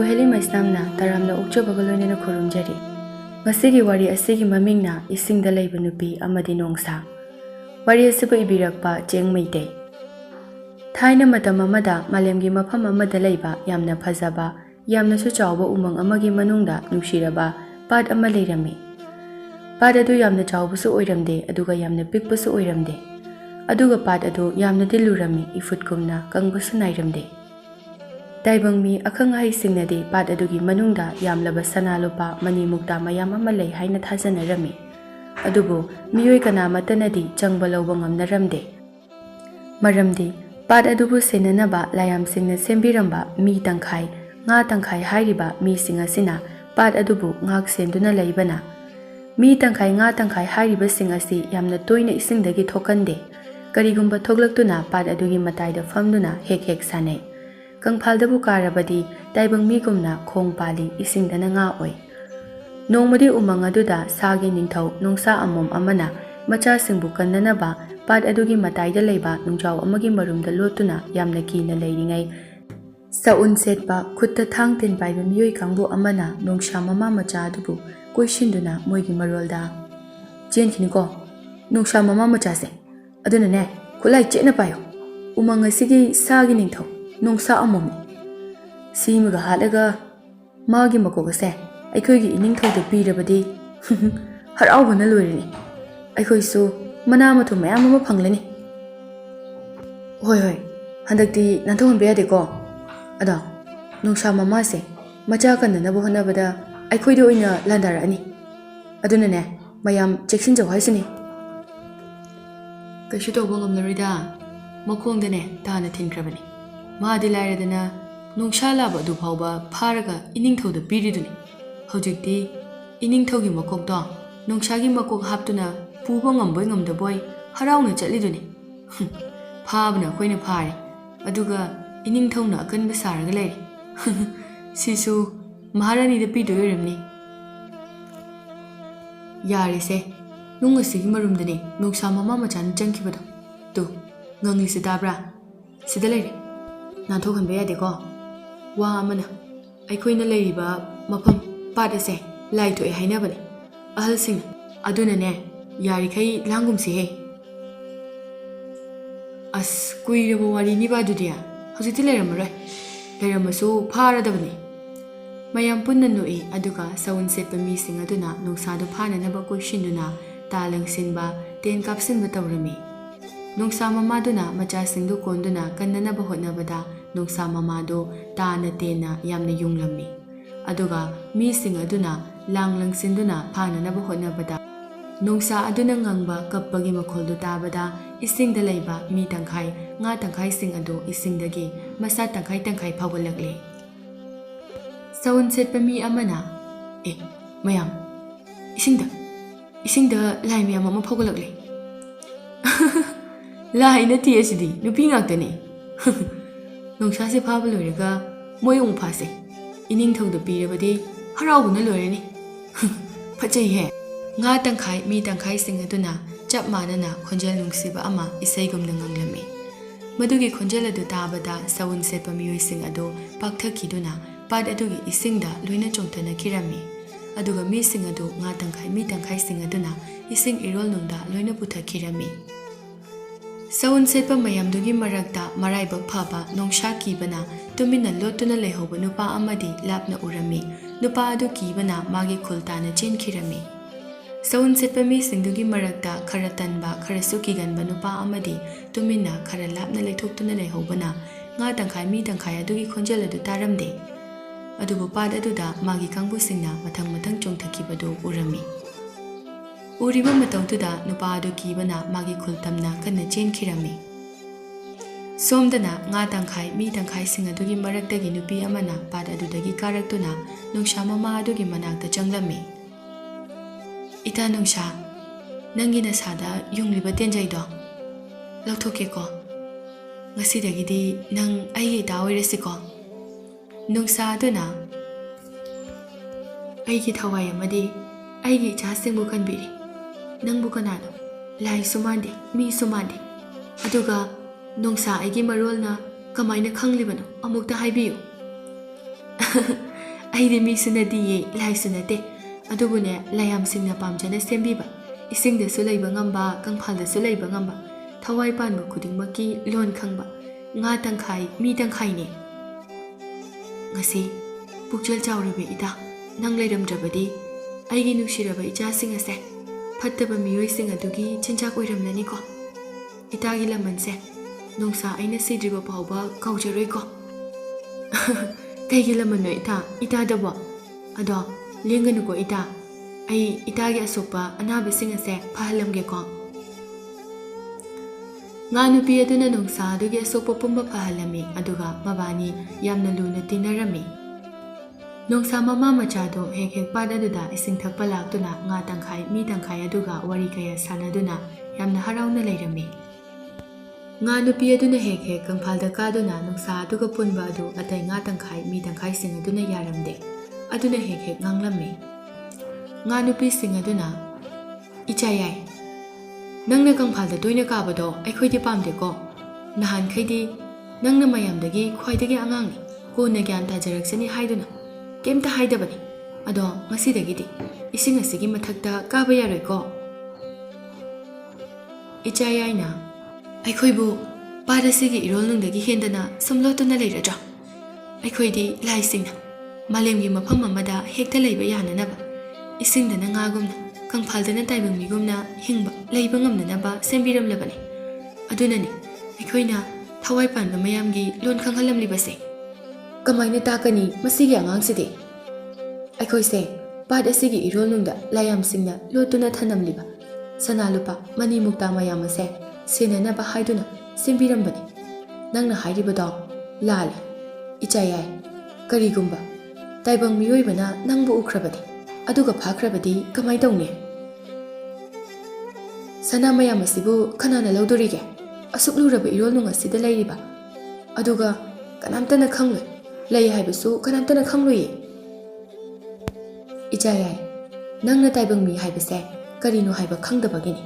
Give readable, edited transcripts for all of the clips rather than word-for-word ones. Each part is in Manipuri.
Sambu Heli Maisnamna Taramna Ukjabagaloina Kurumjari. Masigi wari asigi mamingna ising da laiba nupi amadi nongsa. Wari asibu ibirakpa jeng meite. Thaina matam amada malemgi mafam amada laiba yamna phajaba yamna su chawba umang amagi manungda nushiraba pad ama leirami. Pad adu yamna chawbusu oiramde aduga yamna pikbusu oiramde. Aduga pad adu yamna dilurami ifutkumna kangbusu nairamde. Daibangmi akhang hai singnadi pad adugi manungda yamlaba sanalupa mani mukta mayam ama lei haina thajanarami. Adubu miyoi kana matanadi changba lawba ngamnaramde. Maramdi pad adubu senanaba layam singna sembiramba mi tangkhai nga tangkhai hairiba mi singa sina pad adubu ngak senduna leibana. Mi tangkhai nga tangkhai hairiba singa si yamna toina isingdagi thokande. Karigumba thoglaktuna pad adugi mataida famduna hek hek sanai. Kangphaldabu karabadi daibang migumna khong pali isingdana nga oi. Nongmadi umang aduda sagi ningthau nongsa amom amana macha singbu kannanaba pad adugi mataida leiba nungjaw amagi marumda lotuna yamna kina leiringai. Saun setpa khutta thang tin paiba miyoi kangbu amana nongsha mama macha adubu koishinduna moigi marolda. Chen ko nongsha mama macha se. Aduna ne khulai chena payo. Umang asigi sagi ningthau nongsa amomni. Simaga halaga magi makogase aikoigi iningthauda pirabadi haraubana loirini. Aikoisu mana mathu mayam ama phanglani. Hoi handakti nanthonbe yadeko. Ada nongsa mama se macha kannanabu honabada aikoida oina landarani. Aduna ne mayam cheksinjaw haisini. Kaisu tawba ngamnarida makongdane tana thinkrabani. Maadi lairadana nongsa laba adu phawba pharaga iningthauda piriduni. Hojikti iningthaugi makokdo nongsagi makok haptuna puba ngamboi ngamdaboi harauna chatliduni. Phabna khoina phare aduga iningthauna akanba saraga leiri. Sisu maharani da pidoiramni. Yarise nungasigi marumdani nongsa mama machan changkibado. Tu ngangi sidabra sida leiri. Nanthokhanba yadeko wa amana aikoina leiriba mafam padase lai thoi hainabani ahalsing aduna ne yarikai langumsi he as kuiraba wari ni badudia hojiti leiramasu pharadabani mayam punna noi aduga saun setpa mi sing aduna nongsadu phananaba koishinduna talang sinba ten kapsinba tawrami nongsa mamaduna macha singdu konduna kannanaba hotnabada nongsa mamado tana tena yamna yunglammi aduga mi sing aduna langlang sinduna phananaba hotnabada nongsa aduna ngangba kappagi makholdu tabada isingda leiba mi tangkhai nga tangkhai sing adu isingdagi masa tangkhai phawalakle saun setpa mi amana mayam isingda lai miyam ama phawalakle Lai na ti asidi nupi ngakdani. Nongsa se phaba loiraga moyong phase. Iningthauda pirabadi haraubuna loirani. Phachai he. Nga tangkhai mi tangkhai sing aduna chap manana khonjel nungsiba ama isaigumna nganglami. Madugi khonjel adu tabada saun setpa miyoi sing adu pakthakiduna pad adugi isingda loina chongthana kirami. Aduga mi sing adu nga tangkhai mi tangkhai sing aduna ising irol nungda loina puthakirami. Saun setpa mayamdugi marakta maraiba phaba nongsha kibana tumina lotuna lehoba nupa amadi lapna urami nupa adu kibana magi khultana chenkhirami saun setpa mi singdugi marakta khara tanba khara suki ganba nupa amadi tumina khara lapna leithoktuna lehobana nga tangkhai mi tangkhai adugi khonjel adu taramde adubu pad aduda magi kangbu singna mathang chongthakibadu urami Uriba matautuda nupa adu kibana magi khultamna kanna chenkhirami. Somdana nga tangkhai mi tangkhai sing adugi maraktagi nupi amana pad adudagi karaktuna nongsa mama adugi manakta changlami. Ita nongsa nangi nasada yungliba tenjaido lauthokeko ngasidagidi nang aigi ita oirasiko nongsa aduna aigi thawai amadi aigi icha singbu kanbiri nangbu kanano lai sumande mi sumande aduga nongsa aigi marolna kamaina khanglibano amukta haibiyo ꯑꯩꯗꯤ ꯃꯤꯁꯨ ꯅꯠꯇꯤꯌꯦ ꯂꯥꯏꯁꯨ ꯅꯠꯇꯦ ꯑꯗꯨꯕꯨꯅꯦ ꯂꯥꯏꯌꯥꯝꯁꯤꯡꯅ ꯄꯥꯝꯖꯅ ꯁꯦꯝꯕꯤꯕ ꯏꯁꯤꯡꯗꯁꯨ ꯂꯩꯕ ꯉꯝꯕ ꯀꯪꯐꯥꯜꯗꯁꯨ ꯂꯩꯕ ꯉꯝꯕ ꯊꯋꯥꯏ ꯄꯥꯟꯕ ꯈꯨꯗꯤꯡꯃꯛꯀꯤ ꯂꯣꯟ ꯈꯪꯕ ꯉꯥ ꯇꯪꯈꯥꯏ ꯃꯤ ꯇꯪꯈꯥꯏꯅꯦ ꯉꯁꯤ ꯄꯨꯛꯆꯦꯜ ꯆꯥꯎꯔꯕ ꯏꯇꯥ ꯅꯪ ꯂꯩꯔꯝꯗ꯭ꯔꯕꯗꯤ ꯑꯩꯒꯤ ꯅꯨꯡꯁꯤꯔꯕ ꯏꯆꯥꯁꯤꯡ ꯑꯁꯦ ꯐꯠꯇꯕ ꯃꯤꯑꯣꯏꯁꯤꯡ ꯑꯗꯨꯒꯤ ꯆꯤꯟꯖꯥꯛ ꯑꯣꯏꯔꯝꯂꯅꯤꯀꯣ ꯏꯇꯥꯒꯤ ꯂꯃꯟꯁꯦ ꯅꯣꯡꯁꯥ ꯑꯩꯅ ꯁꯤꯗ꯭ꯔꯤꯕ ꯐꯥꯎꯕ ꯀꯥꯎꯖꯔꯣꯏꯀꯣ ꯀꯩꯒꯤ ꯂꯃꯟꯅꯣ ꯏꯇꯥꯗꯕꯣ ꯑꯗꯣ ꯂꯦꯡꯒꯅꯨꯀꯣ ꯏꯇꯥ ꯑꯩ ꯏꯇꯥꯒꯤ ꯑꯁꯣꯛꯄ ꯑꯅꯥꯕꯁꯤꯡ ꯑꯁꯦ ꯐꯍꯜꯂꯝꯒꯦꯀꯣ ꯉꯥ ꯅꯨꯄꯤ ꯑꯗꯨꯅ ꯅꯣꯡꯁꯥ ꯑꯗꯨꯒꯤ ꯑꯁꯣꯛꯄ ꯄꯨꯝꯕ ꯐꯍꯜꯂꯝꯃꯤ ꯑꯗꯨꯒ ꯃꯕꯥꯅꯤ ꯌꯥꯝꯅ ꯂꯨꯅ ꯇꯤꯟꯅꯔꯝꯃꯤ ꯅꯣꯡꯁꯥ ꯃꯃꯥ ꯃꯆꯥꯗꯣ ꯍꯦꯛ ꯍꯦꯛ ꯄꯥꯠ ꯑꯗꯨꯗ ꯏꯁꯤꯡ ꯊꯛꯄ ꯂꯥꯛꯇꯨꯅ ꯉꯥ ꯇꯪꯈꯥꯏ ꯃꯤ ꯇꯪꯈꯥꯏ ꯑꯗꯨꯒ ꯋꯥꯔꯤ ꯀꯌꯥ ꯁꯥꯟꯅꯗꯨꯅ ꯌꯥꯝꯅ ꯍꯔꯥꯎꯅ ꯂꯩꯔꯝꯃꯤ ꯉꯥ ꯅꯨꯄꯤ ꯑꯗꯨꯅ ꯍꯦꯛ ꯍꯦꯛ ꯀꯪꯐꯥꯜꯗ ꯀꯥꯗꯨꯅ ꯅꯣꯡꯁꯥ ꯑꯗꯨꯒ ꯄꯨꯟꯕ ꯑꯗꯨ ꯑꯇꯩ ꯉꯥ ꯇꯪꯈꯥꯏ ꯃꯤ ꯇꯪꯈꯥꯏꯁꯤꯡ ꯑꯗꯨꯅ ꯌꯥꯔꯝꯗꯦ ꯑꯗꯨꯅ ꯍꯦꯛ ꯍꯦꯛ ꯉꯥꯡꯂꯝꯃꯤ ꯉꯥ ꯅꯨꯄꯤꯁꯤꯡ ꯑꯗꯨꯅ ꯏꯆꯥꯌꯥꯏ ꯅꯪꯅ ꯀꯪꯐꯥꯜꯗ ꯇꯣꯏꯅ ꯀꯥꯕꯗꯣ ꯑꯩꯈꯣꯏꯗꯤ ꯄꯥꯝꯗꯦꯀꯣ ꯅꯍꯥꯟꯈꯩꯗꯤ ꯅꯪꯅ ꯃꯌꯥꯝꯗꯒꯤ ꯈ꯭ꯋꯥꯏꯗꯒꯤ ꯑꯉꯥꯡꯅꯤ ꯀꯣꯟꯅ ꯒ꯭ꯌꯥꯟ ꯇꯥꯖꯔꯛꯁꯅꯤ ꯍꯥꯏꯗꯨꯅ ꯀꯩꯝꯇ ꯍꯥꯏꯗꯕꯅꯤ ꯑꯗꯣ ꯉꯁꯤꯗꯒꯤꯗꯤ ꯏꯁꯤꯡ ꯑꯁꯤꯒꯤ ꯃꯊꯛꯇ ꯀꯥꯕ ꯌꯥꯔꯣꯏꯀꯣ ꯏꯆꯥꯌꯥꯏꯅ ꯑꯩꯈꯣꯏꯕꯨ ꯄꯥꯠ ꯑꯁꯤꯒꯤ ꯏꯔꯣꯜꯅꯨꯡꯗꯒꯤ ꯍꯦꯟꯗꯅ ꯁꯨꯝ ꯂꯣꯠꯇꯨꯅ ꯂꯩꯔꯗ꯭ꯔꯥ ꯑꯩꯈꯣꯏꯗꯤ ꯂꯥꯏꯁꯤꯡꯅ ꯃꯥꯂꯦꯝꯒꯤ ꯃꯐꯝ ꯑꯃꯗ ꯍꯦꯛꯇ ꯂꯩꯕ ꯌꯥꯅꯅꯕ ꯏꯁꯤꯡꯗꯅ ꯉꯥꯒꯨꯝꯅ ꯀꯪꯐꯥꯜꯗꯅ ꯇꯥꯏꯕꯪ ꯃꯤꯒꯨꯝꯅ ꯍꯤꯡꯕ ꯂꯩꯕ ꯉꯝꯅꯅꯕ ꯁꯦꯝꯕꯤꯔꯝꯂꯕꯅꯤ ꯑꯗꯨꯅꯅꯤ ꯑꯩꯈꯣꯏꯅ ꯊꯋꯥꯏ ꯄꯥꯟꯕ ꯃꯌꯥꯝꯒꯤ ꯂꯣꯟ ꯈꯪꯍꯜꯂꯝꯂꯤꯕꯁꯦ ꯀꯃꯥꯏꯅ ꯇꯥꯛꯀꯅꯤ ꯃꯁꯤꯒꯤ ꯑꯉꯥꯡꯁꯤꯗꯤ ꯑꯩꯈꯣꯏꯁꯦ ꯄꯥꯠ ꯑꯁꯤꯒꯤ ꯏꯔꯣꯜꯅꯨꯡꯗ ꯂꯥꯏꯌꯥꯝꯁꯤꯡꯅ ꯂꯣꯠꯇꯨꯅ ꯊꯅꯝꯂꯤꯕ ꯁꯅꯥ ꯂꯨꯄꯥ ꯃꯅꯤ ꯃꯨꯛꯇꯥ ꯃꯌꯥꯝ ꯑꯁꯦ ꯁꯦꯟꯅꯅꯕ ꯍꯥꯏꯗꯨꯅ ꯁꯦꯝꯕꯤꯔꯝꯕꯅꯤ ꯅꯪꯅ ꯍꯥꯏꯔꯤꯕꯗꯣ ꯂꯥꯜꯂꯦ ꯏꯆꯥꯌꯥꯏ ꯀꯔꯤꯒꯨꯝꯕ ꯇꯥꯏꯕꯪ ꯃꯤꯑꯣꯏꯕꯅ ꯅꯪꯕꯨ ꯎꯈ꯭ꯔꯕꯗꯤ ꯑꯗꯨꯒ ꯐꯥꯈ꯭ꯔꯕꯗꯤ ꯀꯃꯥꯏ ꯇꯧꯅꯤ ꯁꯅꯥ ꯃꯌꯥꯝ ꯑꯁꯤꯕꯨ ꯀꯅꯥꯅ ꯂꯧꯗꯣꯔꯤꯒꯦ ꯑꯁꯨꯛ ꯂꯨꯔꯕ ꯏꯔꯣꯜꯅꯨꯡ ꯑꯁꯤꯗ ꯂꯩꯔꯤꯕ ꯑꯗꯨꯒ ꯀꯅꯥꯝꯇꯅ ꯈꯪꯂꯣꯏ ꯂꯩ ꯍꯥꯏꯕꯁꯨ ꯀꯅꯥꯝꯇꯅ ꯈꯪꯂꯣꯏꯌꯦ ꯏꯆꯥꯌꯥꯏ ꯅꯪꯅ ꯇꯥꯏꯕꯪ ꯃꯤ ꯍꯥꯏꯕꯁꯦ ꯀꯔꯤꯅꯣ ꯍꯥꯏꯕ ꯈꯪꯗꯕꯒꯤꯅꯤ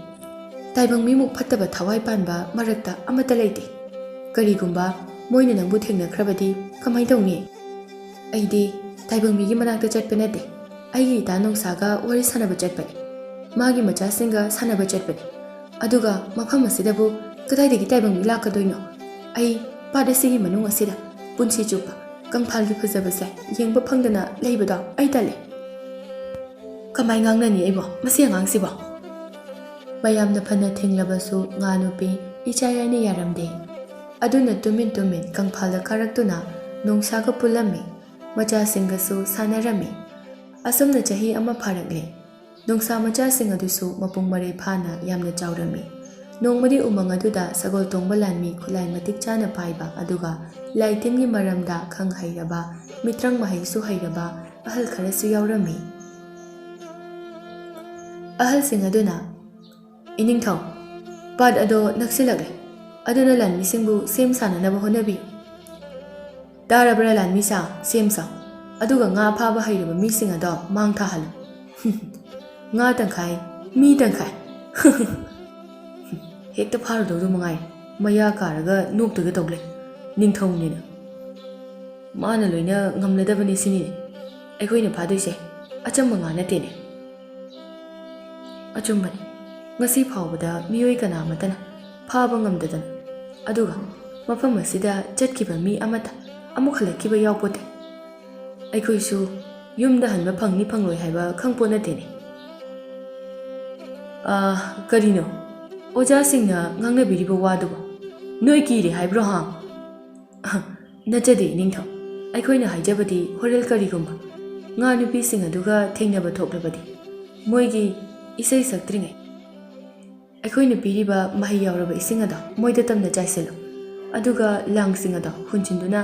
ꯇꯥꯏꯕꯪ ꯃꯤꯃꯨꯛ ꯐꯠꯇꯕ ꯊꯋꯥꯏ ꯄꯥꯟꯕ ꯃꯔꯛꯇ ꯑꯃꯠꯇ ꯂꯩꯇꯦ ꯀꯔꯤꯒꯨꯝꯕ ꯃꯣꯏꯅ ꯅꯪꯕꯨ ꯊꯦꯡꯅꯈ꯭ꯔꯕꯗꯤ ꯀꯃꯥꯏ ꯇꯧꯅꯤ ꯑꯩꯗꯤ ꯇꯥꯏꯕꯪ ꯃꯤꯒꯤ ꯃꯅꯥꯛꯇ ꯆꯠꯄ ꯅꯠꯇꯦ ꯑꯩꯒꯤ ꯏꯇꯥ ꯅꯣꯡꯁꯥꯒ ꯋꯥꯔꯤ ꯁꯥꯟꯅꯕ ꯆꯠꯄꯅꯤ ꯃꯥꯒꯤ ꯃꯆꯥꯁꯤꯡꯒ ꯁꯥꯟꯅꯕ ꯆꯠꯄꯅꯤ ꯑꯗꯨꯒ ꯃꯐꯝ ꯑꯁꯤꯗꯕꯨ ꯀꯗꯥꯏꯗꯒꯤ ꯇꯥꯏꯕꯪ ꯃꯤ ꯂꯥꯛꯀꯗꯣꯏꯅꯣ ꯑꯩ ꯄꯥꯠ ꯑꯁꯤꯒꯤ ꯃꯅꯨꯡ ꯑꯁꯤꯗ ꯄꯨꯟꯁꯤ ꯆꯨꯞꯄ ꯀꯪꯐꯥꯜꯒꯤ ꯐꯖꯕꯁꯦ ꯌꯦꯡꯕ ꯐꯪꯗꯅ ꯂꯩꯕꯗꯣ ꯑꯩ ꯇꯜꯂꯦ ꯀꯃꯥꯏ ꯉꯥꯡꯅꯅꯤ ꯑꯩꯕꯣ ꯃꯁꯤ ꯑꯉꯥꯡꯁꯤꯕꯣ ꯃꯌꯥꯝꯅ ꯐꯅ ꯊꯤꯡꯂꯕꯁꯨ ꯉꯥ ꯅꯨꯄꯤ ꯏꯆꯥꯌꯥꯏꯅ ꯌꯥꯔꯝꯗꯦ ꯑꯗꯨꯅ ꯇꯨꯃꯤꯟ ꯇꯨꯃꯤꯟ ꯀꯪꯐꯥꯜꯗ ꯀꯥꯔꯛꯇꯨꯅ ꯅꯣꯡꯁꯥꯒ ꯄꯨꯜꯂꯝꯃꯤ ꯃꯆꯥꯁꯤꯡꯒꯁꯨ ꯁꯥꯟꯅꯔꯝꯃꯤ ꯑꯁꯨꯝꯅ ꯆꯍꯤ ꯑꯃ ꯐꯥꯔꯛꯂꯦ ꯅꯣꯡꯁꯥ ꯃꯆꯥꯁꯤꯡ ꯑꯗꯨꯁꯨ ꯃꯄꯨꯡ ꯃꯔꯩ ꯐꯥꯅ ꯌꯥꯝꯅ ꯆꯥꯎꯔꯝꯃꯤ ꯅꯣꯡꯃꯗꯤ ꯎꯃꯪ ꯑꯗꯨꯗ ꯁꯒꯣꯜ ꯇꯣꯡꯕ ꯂꯥꯟꯃꯤ ꯈꯨꯠꯂꯥꯏ ꯃꯇꯤꯛ ꯆꯥꯅ ꯄꯥꯏꯕ ꯑꯗꯨꯒ ꯂꯥꯏ ꯇꯤꯟꯒꯤ ꯃꯔꯝꯗ ꯈꯪ ꯍꯩꯔꯕ ꯃꯤꯇ꯭ꯔꯪ ꯃꯍꯩꯁꯨ ꯍꯩꯔꯕ ꯑꯍꯜ ꯈꯔꯁꯨ ꯌꯥꯎꯔꯝꯃꯤ ꯑꯍꯜꯁꯤꯡ ꯑꯗꯨꯅ ꯏꯅꯤꯡꯊꯧ ꯄꯥꯠ ꯑꯗꯣ ꯅꯛꯁꯤꯜꯂꯛꯂꯦ ꯑꯗꯨꯅ ꯂꯥꯟꯃꯤꯁꯤꯡꯕꯨ ꯁꯦꯝ ꯁꯥꯅꯅꯕ ꯍꯣꯠꯅꯕꯤꯌꯨ ꯇꯥꯔꯕ꯭ꯔꯥ ꯂꯥꯟꯃꯤꯁꯥ ꯁꯦꯝ ꯁꯥꯎ ꯑꯗꯨꯒ ꯉꯥ ꯐꯥꯕ ꯍꯩꯔꯕ ꯃꯤꯁꯤꯡ ꯑꯗꯣ ꯃꯥꯡ ꯊꯥꯍꯜꯂꯨ ꯉꯥ ꯇꯪꯈꯥꯏ ꯃꯤ ꯇꯪꯈꯥꯏ ꯍꯦꯛꯇ ꯐꯥꯔꯨꯗꯧꯗꯨ ꯃꯉꯥꯏꯔꯦ ꯃꯌꯥ ꯀꯥꯔꯒ ꯅꯣꯛꯇꯒ ꯇꯧꯂꯩ ꯅꯤꯡꯊꯧꯅꯤꯅ ꯃꯥꯅ ꯂꯣꯏꯅ ꯉꯝꯂꯗꯕꯅꯤ ꯁꯤꯅꯤꯅꯦ ꯑꯩꯈꯣꯏꯅ ꯐꯥꯗꯣꯏꯁꯦ ꯑꯆꯝꯕ ꯉꯥ ꯅꯠꯇꯦꯅꯦ ꯑꯆꯨꯝꯕꯅꯤ ꯉꯁꯤ ꯐꯥꯎꯕꯗ ꯃꯤꯑꯣꯏ ꯀꯅꯥꯃꯠꯇꯅ ꯐꯥꯕ ꯉꯝꯗꯗꯅ ꯑꯗꯨꯒ ꯃꯐꯝ ꯑꯁꯤꯗ ꯆꯠꯈꯤꯕ ꯃꯤ ꯑꯃꯠꯇ ꯑꯃꯨꯛ ꯍꯜꯂꯛꯈꯤꯕ ꯌꯥꯎꯄꯣꯠꯇꯦ ꯑꯩꯈꯣꯏꯁꯨ ꯌꯨꯝꯗ ꯍꯟꯕ ꯐꯪꯅꯤ ꯐꯪꯂꯣꯏ ꯍꯥꯏꯕ ꯈꯪꯄꯣꯠ ꯅꯠꯇꯦꯅꯦ ꯀꯔꯤꯅꯣ ꯑꯣꯖꯥꯁꯤꯡꯅ ꯉꯥꯡꯅꯕꯤꯔꯤꯕ ꯋꯥꯗꯨꯕꯨ ꯅꯣꯏ ꯀꯤꯔꯦ ꯍꯥꯏꯕ꯭ꯔꯣ ꯍꯥ ꯅꯠꯆꯗꯦ ꯅꯤꯡꯊꯧ ꯑꯩꯈꯣꯏꯅ ꯍꯥꯏꯖꯕꯗꯤ ꯍꯣꯔꯦꯜ ꯀꯔꯤꯒꯨꯝꯕ ꯉꯥ ꯅꯨꯄꯤꯁꯤꯡ ꯑꯗꯨꯒ ꯊꯦꯡꯅꯕ ꯊꯣꯛꯂꯕꯗꯤ ꯃꯣꯏꯒꯤ ꯏꯁꯩ ꯁꯛꯇ꯭ꯔꯤꯉꯩ ꯑꯩꯈꯣꯏꯅ ꯄꯤꯔꯤꯕ ꯃꯍꯩ ꯌꯥꯎꯔꯕ ꯏꯁꯤꯡ ꯑꯗꯣ ꯃꯣꯏꯗ ꯇꯝꯅ ꯆꯥꯏꯁꯤꯜꯂꯨ ꯑꯗꯨꯒ ꯂꯥꯡꯁꯤꯡ ꯑꯗꯣ ꯍꯨꯟꯖꯤꯟꯗꯨꯅ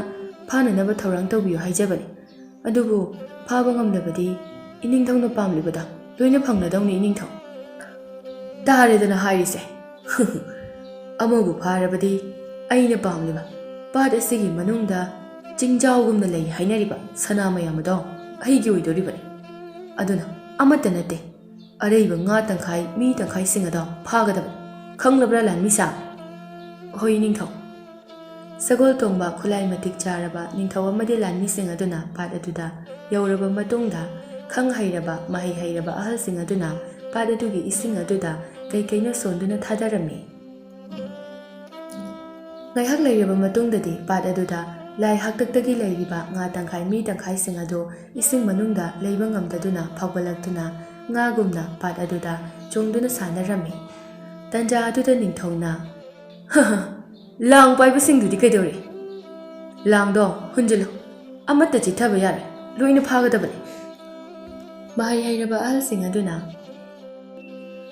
ꯐꯥꯅꯅꯕ ꯊꯧꯔꯥꯡ ꯇꯧꯕꯤꯌꯨ ꯍꯥꯏꯖꯕꯅꯤ ꯑꯗꯨꯕꯨ ꯐꯥꯕ ꯉꯝꯂꯕꯗꯤ ꯏꯅꯤꯡꯊꯧꯅ ꯄꯥꯝꯂꯤꯕꯗꯣ ꯂꯣꯏꯅ ꯐꯪꯂꯗꯧꯅꯤ ꯏꯅꯤꯡꯊꯧ ꯇꯥꯔꯦꯗꯅ ꯍꯥꯏꯔꯤꯁꯦ ꯑꯃꯕꯨ ꯐꯥꯔꯕꯗꯤ ꯑꯩꯅ ꯄꯥꯝꯂꯤꯕ ꯄꯥꯠ ꯑꯁꯤꯒꯤ ꯃꯅꯨꯡꯗ ꯆꯤꯡꯖꯥꯎꯒꯨꯝꯅ ꯂꯩ ꯍꯥꯏꯅꯔꯤꯕ ꯁꯅꯥ ꯃꯌꯥꯝ ꯑꯗꯣ ꯑꯩꯒꯤ ꯑꯣꯏꯗꯣꯔꯤꯕꯅꯤ ꯑꯗꯨꯅ ꯑꯃꯠꯇ ꯅꯠꯇꯦ ꯑꯔꯩꯕ ꯉꯥ ꯇꯪꯈꯥꯏ ꯃꯤ ꯇꯪꯈꯥꯏꯁꯤꯡ ꯑꯗꯣ ꯐꯥꯒꯗꯕ ꯈꯪꯂꯕ꯭ꯔꯥ ꯂꯥꯟꯃꯤꯁꯥ ꯍꯣꯏ ꯅꯤꯡꯊꯧ ꯁꯒꯣꯜ ꯇꯣꯡꯕ ꯈꯨꯠꯂꯥꯏ ꯃꯇꯤꯛ ꯆꯥꯔꯕ ꯅꯤꯡꯊꯧ ꯑꯃꯗꯤ ꯂꯥꯟꯃꯤꯁꯤꯡ ꯑꯗꯨꯅ ꯄꯥꯠ ꯑꯗꯨꯗ ꯌꯧꯔꯕ ꯃꯇꯨꯡꯗ ꯈꯪ ꯍꯩꯔꯕ ꯃꯍꯩ ꯍꯩꯔꯕ ꯑꯍꯜꯁꯤꯡ ꯑꯗꯨꯅ ꯄꯥꯠ ꯑꯗꯨꯒꯤ ꯏꯁꯤꯡ ꯑꯗꯨꯗ ꯀꯩꯀꯩꯅꯣ ꯁꯣꯟꯗꯨꯅ ꯊꯥꯗꯔꯝꯃꯤ꯫ ꯉꯥꯏꯍꯥꯛ ꯂꯩꯔꯕ ꯃꯇꯨꯡꯗꯗꯤ ꯄꯥꯠ ꯑꯗꯨꯗ ꯂꯥꯏ ꯍꯥꯛꯇꯛꯇꯒꯤ ꯂꯩꯔꯤꯕ ꯉꯥ ꯇꯪꯈꯥꯏ ꯃꯤ ꯇꯪꯈꯥꯏꯁꯤꯡ ꯑꯗꯨ ꯏꯁꯤꯡ ꯃꯅꯨꯡꯗ ꯂꯩꯕ ꯉꯝꯗꯗꯨꯅ ꯐꯥꯎꯒꯠꯂꯛꯇꯨꯅ ꯉꯥꯒꯨꯝꯅ ꯄꯥꯠ ꯑꯗꯨꯗ ꯆꯣꯡꯗꯨꯅ ꯁꯥꯟꯅꯔꯝꯃꯤ꯫ ꯇꯟꯖꯥ ꯑꯗꯨꯗ ꯅꯤꯡꯊꯧꯅ ꯂꯥꯡ ꯄꯥꯏꯕꯁꯤꯡꯗꯨꯗꯤ ꯀꯩꯗꯧꯔꯤ? ꯂꯥꯡꯗꯣ ꯍꯨꯟꯖꯤꯜꯂꯨ, ꯑꯃꯠꯇ ꯆꯤꯠꯊꯕ ꯌꯥꯔꯣꯏ, ꯂꯣꯏꯅ ꯐꯥꯒꯗꯕꯅꯤ꯫ ꯃꯍꯩ ꯍꯩꯔꯕ ꯑꯍꯜꯁꯤꯡ ꯑꯗꯨꯅ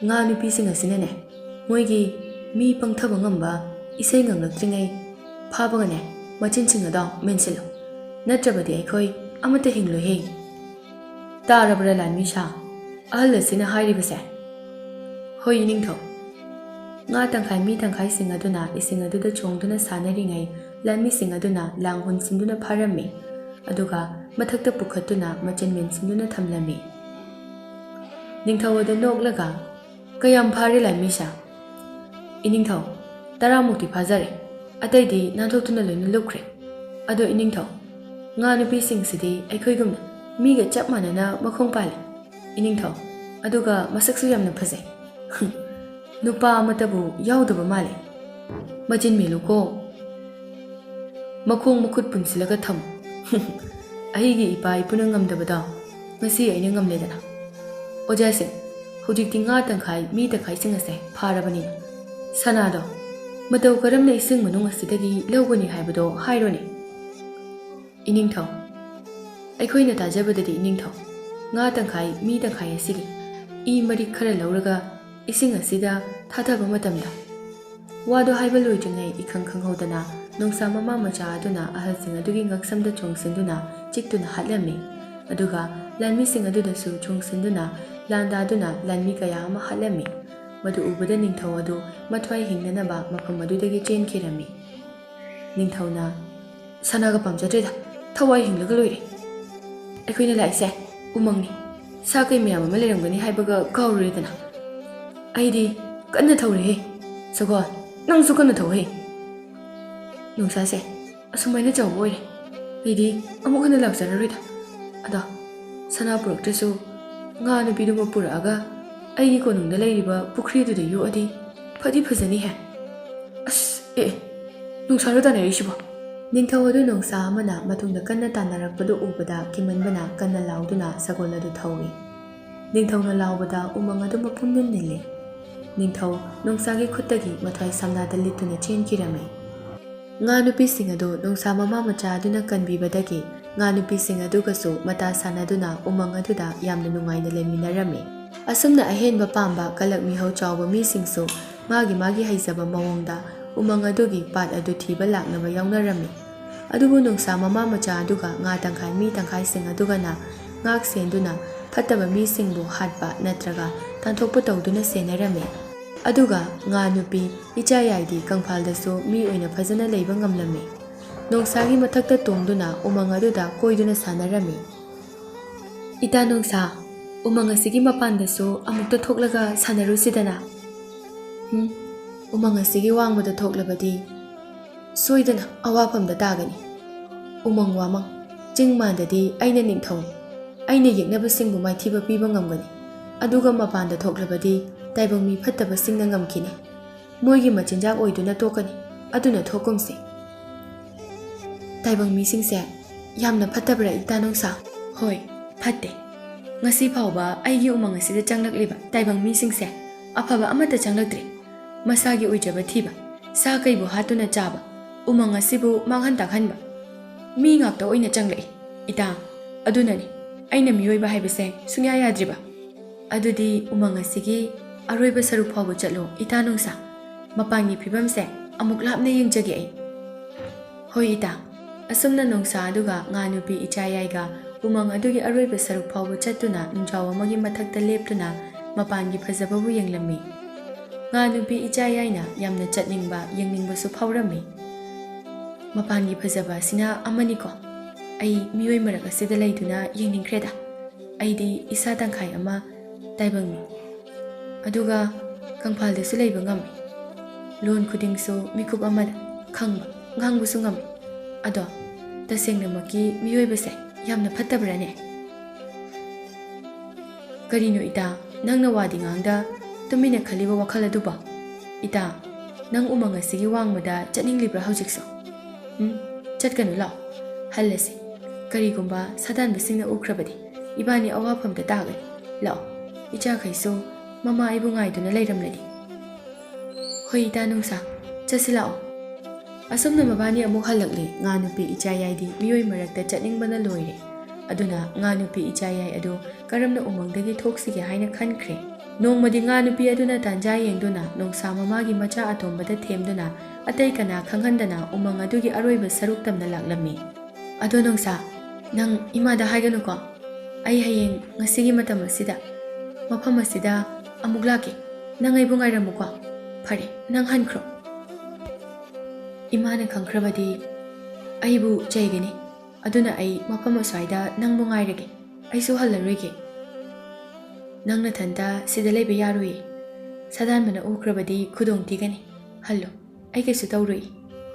ꯉꯥ ꯅꯨꯄꯤꯁꯤꯡ ꯑꯁꯤꯅꯅꯦ ꯃꯣꯏꯒꯤ ꯃꯤ ꯄꯪꯊꯕ ꯉꯝꯕ ꯏꯁꯩ ꯉꯪꯂꯛꯇ꯭ꯔꯤꯉꯩ ꯐꯥꯕꯒꯅꯦ ꯃꯆꯤꯟꯁꯤꯡ ꯑꯗꯣ ꯃꯦꯟꯁꯤꯜꯂꯨ, ꯅꯠꯇ꯭ꯔꯕꯗꯤ ꯑꯩꯈꯣꯏ ꯑꯃꯠꯇ ꯍꯤꯡꯂꯣꯏꯍꯦ꯫ ꯇꯥꯔꯕ꯭ꯔꯥ ꯂꯥꯟꯃꯤꯁꯥ, ꯑꯍꯜ ꯑꯁꯤꯅ ꯍꯥꯏꯔꯤꯕꯁꯦ? ꯍꯣꯏ ꯏꯅꯤꯡꯊꯧ꯫ ꯉꯥ ꯇꯪꯈꯥꯏ ꯃꯤ ꯇꯪꯈꯥꯏꯁꯤꯡ ꯑꯗꯨꯅ ꯏꯁꯤꯡ ꯑꯗꯨꯗ ꯆꯣꯡꯗꯨꯅ ꯁꯥꯟꯅꯔꯤꯉꯩ ꯂꯥꯟꯃꯤꯁꯤꯡ ꯑꯗꯨꯅ ꯂꯥꯡ ꯍꯨꯟꯁꯤꯟꯗꯨꯅ ꯐꯥꯔꯝꯃꯤ, ꯑꯗꯨꯒ ꯃꯊꯛꯇ ꯄꯨꯈꯠꯇꯨꯅ ꯃꯆꯤꯟ ꯃꯦꯟꯁꯤꯟꯗꯨꯅ ꯊꯝꯂꯝꯃꯤ꯫ ꯅꯤꯡꯊꯧ ꯑꯗꯨ ꯅꯣꯛꯂꯒ, ꯀꯌꯥꯝ ꯐꯥꯔꯦ ꯂꯥꯟꯃꯤꯁꯥ? ꯏꯅꯤꯡꯊꯧ, 10ꯃꯨꯛꯇꯤ ꯐꯥꯖꯔꯦ, ꯑꯇꯩꯗꯤ ꯅꯥꯟꯊꯣꯛꯇꯨꯅ ꯂꯣꯏꯅ ꯂꯨꯞꯈ꯭ꯔꯦ꯫ ꯑꯗꯣ ꯏꯅꯤꯡꯊꯧ, ꯉꯥ ꯅꯨꯄꯤꯁꯤꯡꯁꯤꯗꯤ ꯑꯩꯈꯣꯏꯒꯨꯝꯅ ꯃꯤꯒ ꯆꯞ ꯃꯥꯟꯅꯅ ꯃꯈꯣꯡ ꯄꯥꯜꯂꯦ ꯏꯅꯤꯡꯊꯧ, ꯑꯗꯨꯒ ꯃꯁꯛꯁꯨ ꯌꯥꯝꯅ ꯐꯖꯩ꯫ ꯅꯨꯄꯥ ꯑꯃꯠꯇꯕꯨ ꯌꯥꯎꯗꯕ ꯃꯥꯜꯂꯦ꯫ ꯃꯆꯤꯟ ꯃꯦꯜꯂꯨꯀꯣ, ꯃꯈꯣꯡ ꯃꯈꯨꯠ ꯄꯨꯟꯁꯤꯜꯂꯒ ꯊꯝꯃꯨ꯫ ꯑꯩꯒꯤ ꯏꯄꯥ ꯏꯄꯨꯅ ꯉꯝꯗꯕꯗꯣ ꯉꯁꯤ ꯑꯩꯅ ꯉꯝꯂꯦꯗꯅ꯫ ꯑꯣꯖꯥꯁꯤꯡ, ꯍꯧꯖꯤꯛꯇꯤ ꯉꯥ ꯇꯪꯈꯥꯏ ꯃꯤ ꯇꯪꯈꯥꯏꯁꯤꯡ ꯑꯁꯦ ꯐꯥꯔꯕꯅꯤꯅ ꯁꯅꯥꯗꯣ ꯃꯇꯧ ꯀꯔꯝꯅ ꯏꯁꯤꯡ ꯃꯅꯨꯡ ꯑꯁꯤꯗꯒꯤ ꯂꯧꯒꯅꯤ ꯍꯥꯏꯕꯗꯣ ꯍꯥꯏꯔꯣꯅꯦ꯫ ꯏꯅꯤꯡꯊꯧ, ꯑꯩꯈꯣꯏꯅ ꯇꯥꯖꯕꯗꯗꯤ ꯏꯅꯤꯡꯊꯧ, ꯉꯥ ꯇꯪꯈꯥꯏ ꯃꯤ ꯇꯪꯈꯥꯏ ꯑꯁꯤꯒꯤ ꯏ ꯃꯔꯤꯛ ꯈꯔ ꯂꯧꯔꯒ ꯏꯁꯤꯡ ꯑꯁꯤꯗ ꯊꯥꯊꯕ ꯃꯇꯝꯗ ꯋꯥꯗꯣ ꯍꯥꯏꯕ ꯂꯣꯏꯗ꯭ꯔꯤꯉꯩ ꯏꯈꯪ ꯈꯪꯍꯧꯗꯅ ꯅꯣꯡꯁꯥ ꯃꯃꯥ ꯃꯆꯥ ꯑꯗꯨꯅ ꯑꯍꯜꯁꯤꯡ ꯑꯗꯨꯒꯤ ꯉꯛꯁꯝꯗ ꯆꯣꯡꯁꯤꯟꯗꯨꯅ ꯆꯤꯛꯇꯨꯅ ꯍꯥꯠꯂꯝꯃꯤ, ꯑꯗꯨꯒ ꯂꯥꯟꯃꯤꯁꯤꯡ ꯑꯗꯨꯗꯁꯨ ꯆꯣꯡꯁꯤꯟꯗꯨꯅ ꯂꯥꯟꯗꯥꯗꯨꯅ ꯂꯥꯟꯃꯤ ꯀꯌꯥ ꯑꯃ ꯍꯥꯠꯂꯝꯃꯤ꯫ ꯃꯗꯨ ꯎꯕꯗ ꯅꯤꯡꯊꯧ ꯑꯗꯨ ꯃꯊ꯭ꯋꯥꯏ ꯍꯤꯡꯅꯅꯕ ꯃꯐꯝ ꯑꯗꯨꯗꯒꯤ ꯆꯦꯟꯈꯤꯔꯝꯃꯤ꯫ ꯅꯤꯡꯊꯧꯅ, ꯁꯅꯥꯒ ꯄꯥꯝꯖꯗ꯭ꯔꯦꯗ, ꯊꯋꯥꯏ ꯍꯤꯡꯂꯒ ꯂꯣꯏꯔꯦ꯫ ꯑꯩꯈꯣꯏꯅ ꯂꯥꯛꯏꯁꯦ ꯎꯃꯪꯅꯤ, ꯁꯥ ꯀꯩ ꯃꯌꯥꯝ ꯑꯃ ꯂꯩꯔꯝꯒꯅꯤ ꯍꯥꯏꯕꯒ ꯀꯥꯎꯔꯨꯔꯦꯗꯅ꯫ ꯑꯩꯗꯤ ꯀꯟꯅ ꯊꯧꯔꯦꯍꯦ꯫ ꯁꯒꯣꯜ, ꯅꯪꯁꯨ ꯀꯟꯅ ꯊꯧꯍꯦ꯫ ꯅꯨꯡꯁꯥꯁꯦ ꯑꯁꯨꯃꯥꯏꯅ ꯆꯥꯎꯕ ꯑꯣꯏꯔꯦ, ꯑꯩꯗꯤ ꯑꯃꯨꯛ ꯍꯟꯅ ꯂꯥꯛꯆꯔꯔꯣꯏꯗ꯫ ꯑꯗꯣ ꯁꯅꯥ ꯄꯨꯔꯛꯇ꯭ꯔꯁꯨ ꯉꯥ ꯅꯨꯄꯤꯗꯨꯃ ꯄꯨꯔꯛꯑꯒ ꯑꯩꯒꯤ ꯀꯣꯅꯨꯡꯗ ꯂꯩꯔꯤꯕ ꯄꯨꯈ꯭ꯔꯤꯗꯨꯗ ꯌꯣꯛꯑꯗꯤ ꯐꯗꯤ ꯐꯖꯅꯤꯍꯦ꯫ ꯑꯁ ꯅꯨꯡꯁꯥꯔꯣ ꯇꯥꯟꯅꯔꯤꯁꯤꯕꯣ? ꯅꯤꯡꯊꯧ ꯑꯗꯨ ꯅꯣꯡꯁꯥ ꯑꯃꯅ ꯃꯇꯨꯡꯗ ꯀꯟꯅ ꯇꯥꯟꯅꯔꯛꯄꯗꯨ ꯎꯕꯗ ꯀꯤꯃꯟꯕꯅ ꯀꯟꯅ ꯂꯥꯎꯗꯨꯅ ꯁꯒꯣꯜ ꯑꯗꯨ ꯊꯧꯏ꯫ ꯅꯤꯡꯊꯧꯅ ꯂꯥꯎꯕꯗ ꯎꯃꯪ ꯑꯗꯨ ꯃꯄꯨꯝꯅ ꯅꯤꯜꯂꯤ꯫ ꯅꯤꯡꯊꯧ ꯅꯣꯡꯁꯥꯒꯤ ꯈꯨꯠꯇꯒꯤ ꯃꯊ꯭ꯋꯥꯏ ꯁꯝꯅꯥꯗ ꯂꯤꯠꯇꯨꯅ ꯆꯦꯟꯈꯤꯔꯝꯃꯤ꯫ ꯉꯥ ꯅꯨꯄꯤꯁꯤꯡ ꯑꯗꯨ ꯅꯣꯡꯁꯥ ꯃꯃꯥ ꯃꯆꯥ ꯑꯗꯨꯅ ꯀꯟꯕꯤꯕꯗꯒꯤ ꯉꯥ ꯅꯨꯄꯤꯁꯤꯡ ꯑꯗꯨꯒꯁꯨ ꯃꯇꯥ ꯁꯥꯟꯅꯗꯨꯅ ꯎꯃꯪ ꯑꯗꯨꯗ ꯌꯥꯝꯅ ꯅꯨꯡꯉꯥꯏꯅ ꯂꯩꯃꯤꯟꯅꯔꯝꯃꯤ꯫ ꯑꯁꯨꯝꯅ ꯑꯍꯦꯟꯕ ꯄꯥꯝꯕ ꯀꯂꯛ ꯃꯤꯍꯧ ꯆꯥꯎꯕ ꯃꯤꯁꯤꯡꯁꯨ ꯃꯥꯒꯤ ꯍꯩꯖꯕ ꯃꯑꯣꯡꯗ ꯎꯃꯪ ꯑꯗꯨꯒꯤ ꯄꯥꯠ ꯑꯗꯨ ꯊꯤꯕ ꯂꯥꯛꯅꯕ ꯌꯥꯎꯅꯔꯝꯃꯤ꯫ ꯑꯗꯨꯕꯨ ꯅꯣꯡꯁꯥ ꯃꯃꯥ ꯃꯆꯥ ꯑꯗꯨꯒ ꯉꯥ ꯇꯪꯈꯥꯏ ꯃꯤ ꯇꯪꯈꯥꯏꯁꯤꯡ ꯑꯗꯨꯒꯅ ꯉꯥꯛ ꯁꯦꯟꯗꯨꯅ ꯐꯠꯇꯕ ꯃꯤꯁꯤꯡꯕꯨ ꯍꯥꯠꯄ ꯅꯠꯇ꯭ꯔꯒ ꯇꯥꯟꯊꯣꯛꯄ ꯇꯧꯗꯨꯅ ꯁꯦꯟꯅꯔꯝꯃꯤ꯫ ꯑꯗꯨꯒ ꯉꯥ ꯅꯨꯄꯤ ꯏꯆꯥꯌꯥꯏꯗꯤ ꯀꯪꯐꯥꯜꯗꯁꯨ ꯃꯤ ꯑꯣꯏꯅ ꯐꯖꯅ ꯂꯩꯕ ꯉꯝꯂꯝꯃꯤ꯫ ꯅꯣꯡꯁꯥꯒꯤ ꯃꯊꯛꯇ ꯇꯣꯡꯗꯨꯅ ꯎꯃꯪ ꯑꯗꯨꯗ ꯀꯣꯏꯗꯨꯅ ꯁꯥꯟꯅꯔꯝꯃꯤ꯫ ꯏꯇꯥ ꯅꯣꯡꯁꯥ, ꯎꯃꯪ ꯑꯁꯤꯒꯤ ꯃꯄꯥꯟꯗꯁꯨ ꯑꯃꯨꯛꯇ ꯊꯣꯛꯂꯒ ꯁꯥꯟꯅꯔꯨꯁꯤꯗꯅ꯫ ꯎꯃꯪ ꯑꯁꯤꯒꯤ ꯋꯥꯡꯃꯗ ꯊꯣꯛꯂꯕꯗꯤ ꯁꯣꯏꯗꯅ ꯑꯋꯥꯐꯝꯗ ꯇꯥꯒꯅꯤ꯫ ꯎꯃꯪ ꯋꯥꯃꯪ ꯆꯤꯡ ꯃꯥꯟꯗꯗꯤ ꯑꯩꯅ ꯅꯤꯡꯊꯧ, ꯑꯩꯅ ꯌꯦꯛꯅꯕꯁꯤꯡꯕꯨ ꯃꯥꯏꯊꯤꯕ ꯄꯤꯕ ꯉꯝꯒꯅꯤ, ꯑꯗꯨꯒ ꯃꯄꯥꯟꯗ ꯊꯣꯛꯂꯕꯗꯤ ꯇꯥꯏꯕꯪ ꯃꯤ ꯐꯠꯇꯕꯁꯤꯡꯅ ꯉꯝꯈꯤꯅꯤ, ꯃꯣꯏꯒꯤ ꯃꯆꯤꯟꯖꯥꯛ ꯑꯣꯏꯗꯨꯅ ꯇꯣꯛꯀꯅꯤ, ꯑꯗꯨꯅ ꯊꯣꯛꯀꯨꯝꯁꯤ꯫ ꯇꯥꯏꯕꯪ ꯃꯤꯁꯤꯡꯁꯦ ꯌꯥꯝꯅ ꯐꯠꯇꯕ꯭ꯔꯥ ꯏꯇꯥ ꯅꯣꯡꯁꯥ? ꯍꯣꯏ, ꯐꯠꯇꯦ꯫ ꯉꯁꯤ ꯐꯥꯎꯕ ꯑꯩꯒꯤ ꯎꯃꯪ ꯑꯁꯤꯗ ꯆꯪꯂꯛꯂꯤꯕ ꯇꯥꯏꯕꯪ ꯃꯤꯁꯤꯡꯁꯦ ꯑꯐꯕ ꯑꯃꯠꯇ ꯆꯪꯂꯛꯇ꯭ꯔꯤ꯫ ꯃꯁꯥꯒꯤ ꯑꯣꯏꯖꯕ ꯊꯤꯕ, ꯁꯥ ꯀꯩꯕꯨ ꯍꯥꯠꯇꯨꯅ ꯆꯥꯕ, ꯎꯃꯪ ꯑꯁꯤꯕꯨ ꯃꯥꯡꯍꯟ ꯇꯥꯛꯍꯟꯕ ꯃꯤ ꯉꯥꯛꯇ ꯑꯣꯏꯅ ꯆꯪꯂꯛꯏ ꯏꯇꯥ꯫ ꯑꯗꯨꯅꯅꯤ ꯑꯩꯅ ꯃꯤꯑꯣꯏꯕ ꯍꯥꯏꯕꯁꯦ ꯁꯨꯡꯌꯥ ꯌꯥꯗ꯭ꯔꯤꯕ꯫ ꯑꯗꯨꯗꯤ ꯎꯃꯪ ꯑꯁꯤꯒꯤ ꯑꯔꯣꯏꯕ ꯁꯔꯨꯛ ꯐꯥꯎꯕ ꯆꯠꯂꯣ ꯏꯇꯥ ꯅꯣꯡꯁꯥ, ꯃꯄꯥꯟꯒꯤ ꯐꯤꯕꯝꯁꯦ ꯑꯃꯨꯛ ꯂꯥꯞꯅ ꯌꯦꯡꯖꯒꯦ ꯑꯩ꯫ ꯍꯣꯏ ꯏꯇꯥ꯫ ꯑꯁꯨꯝꯅ ꯅꯣꯡꯁꯥ ꯑꯗꯨꯒ ꯉꯥ ꯅꯨꯄꯤ ꯏꯆꯥꯌꯥꯏꯒ ꯎꯃꯪ ꯑꯗꯨꯒꯤ ꯑꯔꯣꯏꯕ ꯁꯔꯨꯛ ꯐꯥꯎꯕ ꯆꯠꯇꯨꯅ ꯅꯨꯡꯖꯥꯎ ꯑꯃꯒꯤ ꯃꯊꯛꯇ ꯂꯦꯞꯇꯨꯅ ꯃꯄꯥꯟꯒꯤ ꯐꯖꯕꯕꯨ ꯌꯦꯡꯂꯝꯃꯤ꯫ ꯉꯥ ꯅꯨꯄꯤ ꯏꯆꯥꯌꯥꯏꯅ ꯌꯥꯝꯅ ꯆꯠꯅꯤꯡꯕ ꯌꯦꯡꯅꯤꯡꯕꯁꯨ ꯐꯥꯎꯔꯝꯃꯤ꯫ ꯃꯄꯥꯟꯒꯤ ꯐꯖꯕ ꯑꯁꯤꯅ ꯑꯃꯅꯤꯀꯣ, ꯑꯩ ꯃꯤꯑꯣꯏ ꯃꯔꯛ ꯑꯁꯤꯗ ꯂꯩꯗꯨꯅ ꯌꯦꯡꯅꯤꯡꯈ꯭ꯔꯦꯗ꯫ ꯑꯩꯗꯤ ꯏꯁꯥ ꯇꯪꯈꯥꯏ ꯑꯃ ꯇꯥꯏꯕꯪꯅꯤ, ꯑꯗꯨꯒ ꯀꯪꯐꯥꯜꯗꯁꯨ ꯂꯩꯕ ꯉꯝꯃꯤ꯫ ꯂꯣꯟ ꯈꯨꯗꯤꯡꯁꯨ ꯃꯤꯀꯨꯞ ꯑꯃꯗ ꯈꯪꯕ ꯉꯥꯡꯕꯁꯨ ꯉꯝꯃꯤ ꯑꯗꯣ ꯇꯁꯦꯡꯅꯃꯛꯀꯤ ꯃꯤꯑꯣꯏꯕꯁꯦ ꯌꯥꯝꯅ ꯐꯠꯇꯕ꯭ꯔꯥꯅꯦ? ꯀꯔꯤꯅꯣ ꯏꯇꯥ, ꯅꯪꯅ ꯋꯥꯗꯤ ꯉꯥꯡꯗ ꯇꯨꯃꯤꯟꯅ ꯈꯜꯂꯤꯕ ꯋꯥꯈꯜ ꯑꯗꯨꯕꯣ? ꯏꯇꯥ, ꯅꯪ ꯎꯃꯪ ꯑꯁꯤꯒꯤ ꯋꯥꯡꯃꯗ ꯆꯠꯅꯤꯡꯂꯤꯕ꯭ꯔꯥ ꯍꯧꯖꯤꯛꯁꯨ? ꯆꯠꯀꯅꯨ, ꯂꯥꯛꯑꯣ ꯍꯜꯂꯁꯤ. ꯀꯔꯤꯒꯨꯝꯕ ꯁꯥꯗꯥꯟꯕꯁꯤꯡꯅ ꯎꯈ꯭ꯔꯕꯗꯤ 이반이 ꯑꯋꯥꯐꯝꯗ ꯇꯥꯒꯅꯤ. ꯂꯥꯛꯑꯣ, ꯏꯆꯥꯈꯩꯁꯨ ꯃꯃꯥ ꯑꯩꯕꯨ ꯉꯥꯏꯗꯨꯅ ꯂꯩꯔꯝꯂꯅꯤ. ꯍꯣꯏ ꯏꯇꯥ ꯅꯣꯡꯁꯥ, ꯆꯠꯁꯤ ꯂꯥꯛꯑꯣ. ꯑꯁꯨꯝꯅ ꯃꯕꯥꯅꯤ ꯑꯃꯨꯛ ꯍꯜꯂꯛꯂꯦ. ꯉꯥ ꯅꯨꯄꯤ ꯏꯆꯥꯌꯥꯏꯗꯤ ꯃꯤꯑꯣꯏ ꯃꯔꯛꯇ ꯆꯠꯅꯤꯡꯕꯅ ꯂꯣꯏꯔꯦ. ꯑꯗꯨꯅ ꯉꯥ ꯅꯨꯄꯤ ꯏꯆꯥꯌꯥꯏ ꯑꯗꯨ ꯀꯔꯝꯅ ꯎꯃꯪꯗꯒꯤ ꯊꯣꯛꯁꯤꯒꯦ ꯍꯥꯏꯅ ꯈꯟꯈ꯭ꯔꯦ. ꯅꯣꯡꯃꯗꯤ ꯉꯥ ꯅꯨꯄꯤ ꯑꯗꯨꯅ ꯇꯥꯟꯖꯥ ꯌꯦꯡꯗꯨꯅ ꯅꯣꯡꯁꯥ ꯃꯃꯥꯒꯤ ꯃꯆꯥ ꯑꯇꯣꯝꯕꯗ ꯊꯦꯝꯗꯨꯅ ꯑꯇꯩ ꯀꯅꯥ ꯈꯪꯍꯟꯗꯅ ꯎꯃꯪ ꯑꯗꯨꯒꯤ ꯑꯔꯣꯏꯕ ꯁꯔꯨꯛ ꯇꯝꯅ ꯂꯥꯛꯂꯝꯃꯤ. ꯑꯗꯣ ꯅꯣꯡꯁꯥ, ꯅꯪ 이마ꯗ ꯍꯥꯏꯒꯅꯨꯀꯣ. ꯑꯩ ꯍꯌꯦꯡ ꯉꯁꯤꯒꯤ ꯃꯇꯝ ꯑꯁꯤꯗ ꯃꯐꯝ ꯑꯁꯤꯗ ꯑꯃꯨꯛ ꯂꯥꯛꯀꯦ. ꯅꯪ ꯑꯩꯕꯨ ꯉꯥꯏꯔꯝꯃꯨꯀꯣ. ꯐꯔꯦ, ꯅꯪ ꯍꯟꯈ꯭ꯔꯣ. 이마ꯅ ꯈꯪꯈ꯭ꯔꯕꯗꯤ ꯑꯩꯕꯨ ꯆꯩꯒꯅꯤ. ꯑꯗꯨꯅ ꯑꯩ ꯃꯐꯝ ꯑꯁ꯭ꯋꯥꯏꯗ ꯅꯪꯕꯨ ꯉꯥꯏꯔꯒꯦ. ꯑꯩꯁꯨ ꯍꯜꯂꯔꯣꯏꯒꯦ. ꯅꯪ ꯅꯊꯟꯇ ꯁꯤꯗ ꯂꯩꯕ ꯌꯥꯔꯣꯏꯌꯦ. ꯁꯥꯗꯥꯟꯕꯅ ꯎꯈ꯭ꯔꯕꯗꯤ ꯈꯨꯗꯣꯡꯊꯤꯒꯅꯤ. ꯍꯜꯂꯣ, ꯑꯩ ꯀꯩꯁꯨ ꯇꯧꯔꯣꯏ.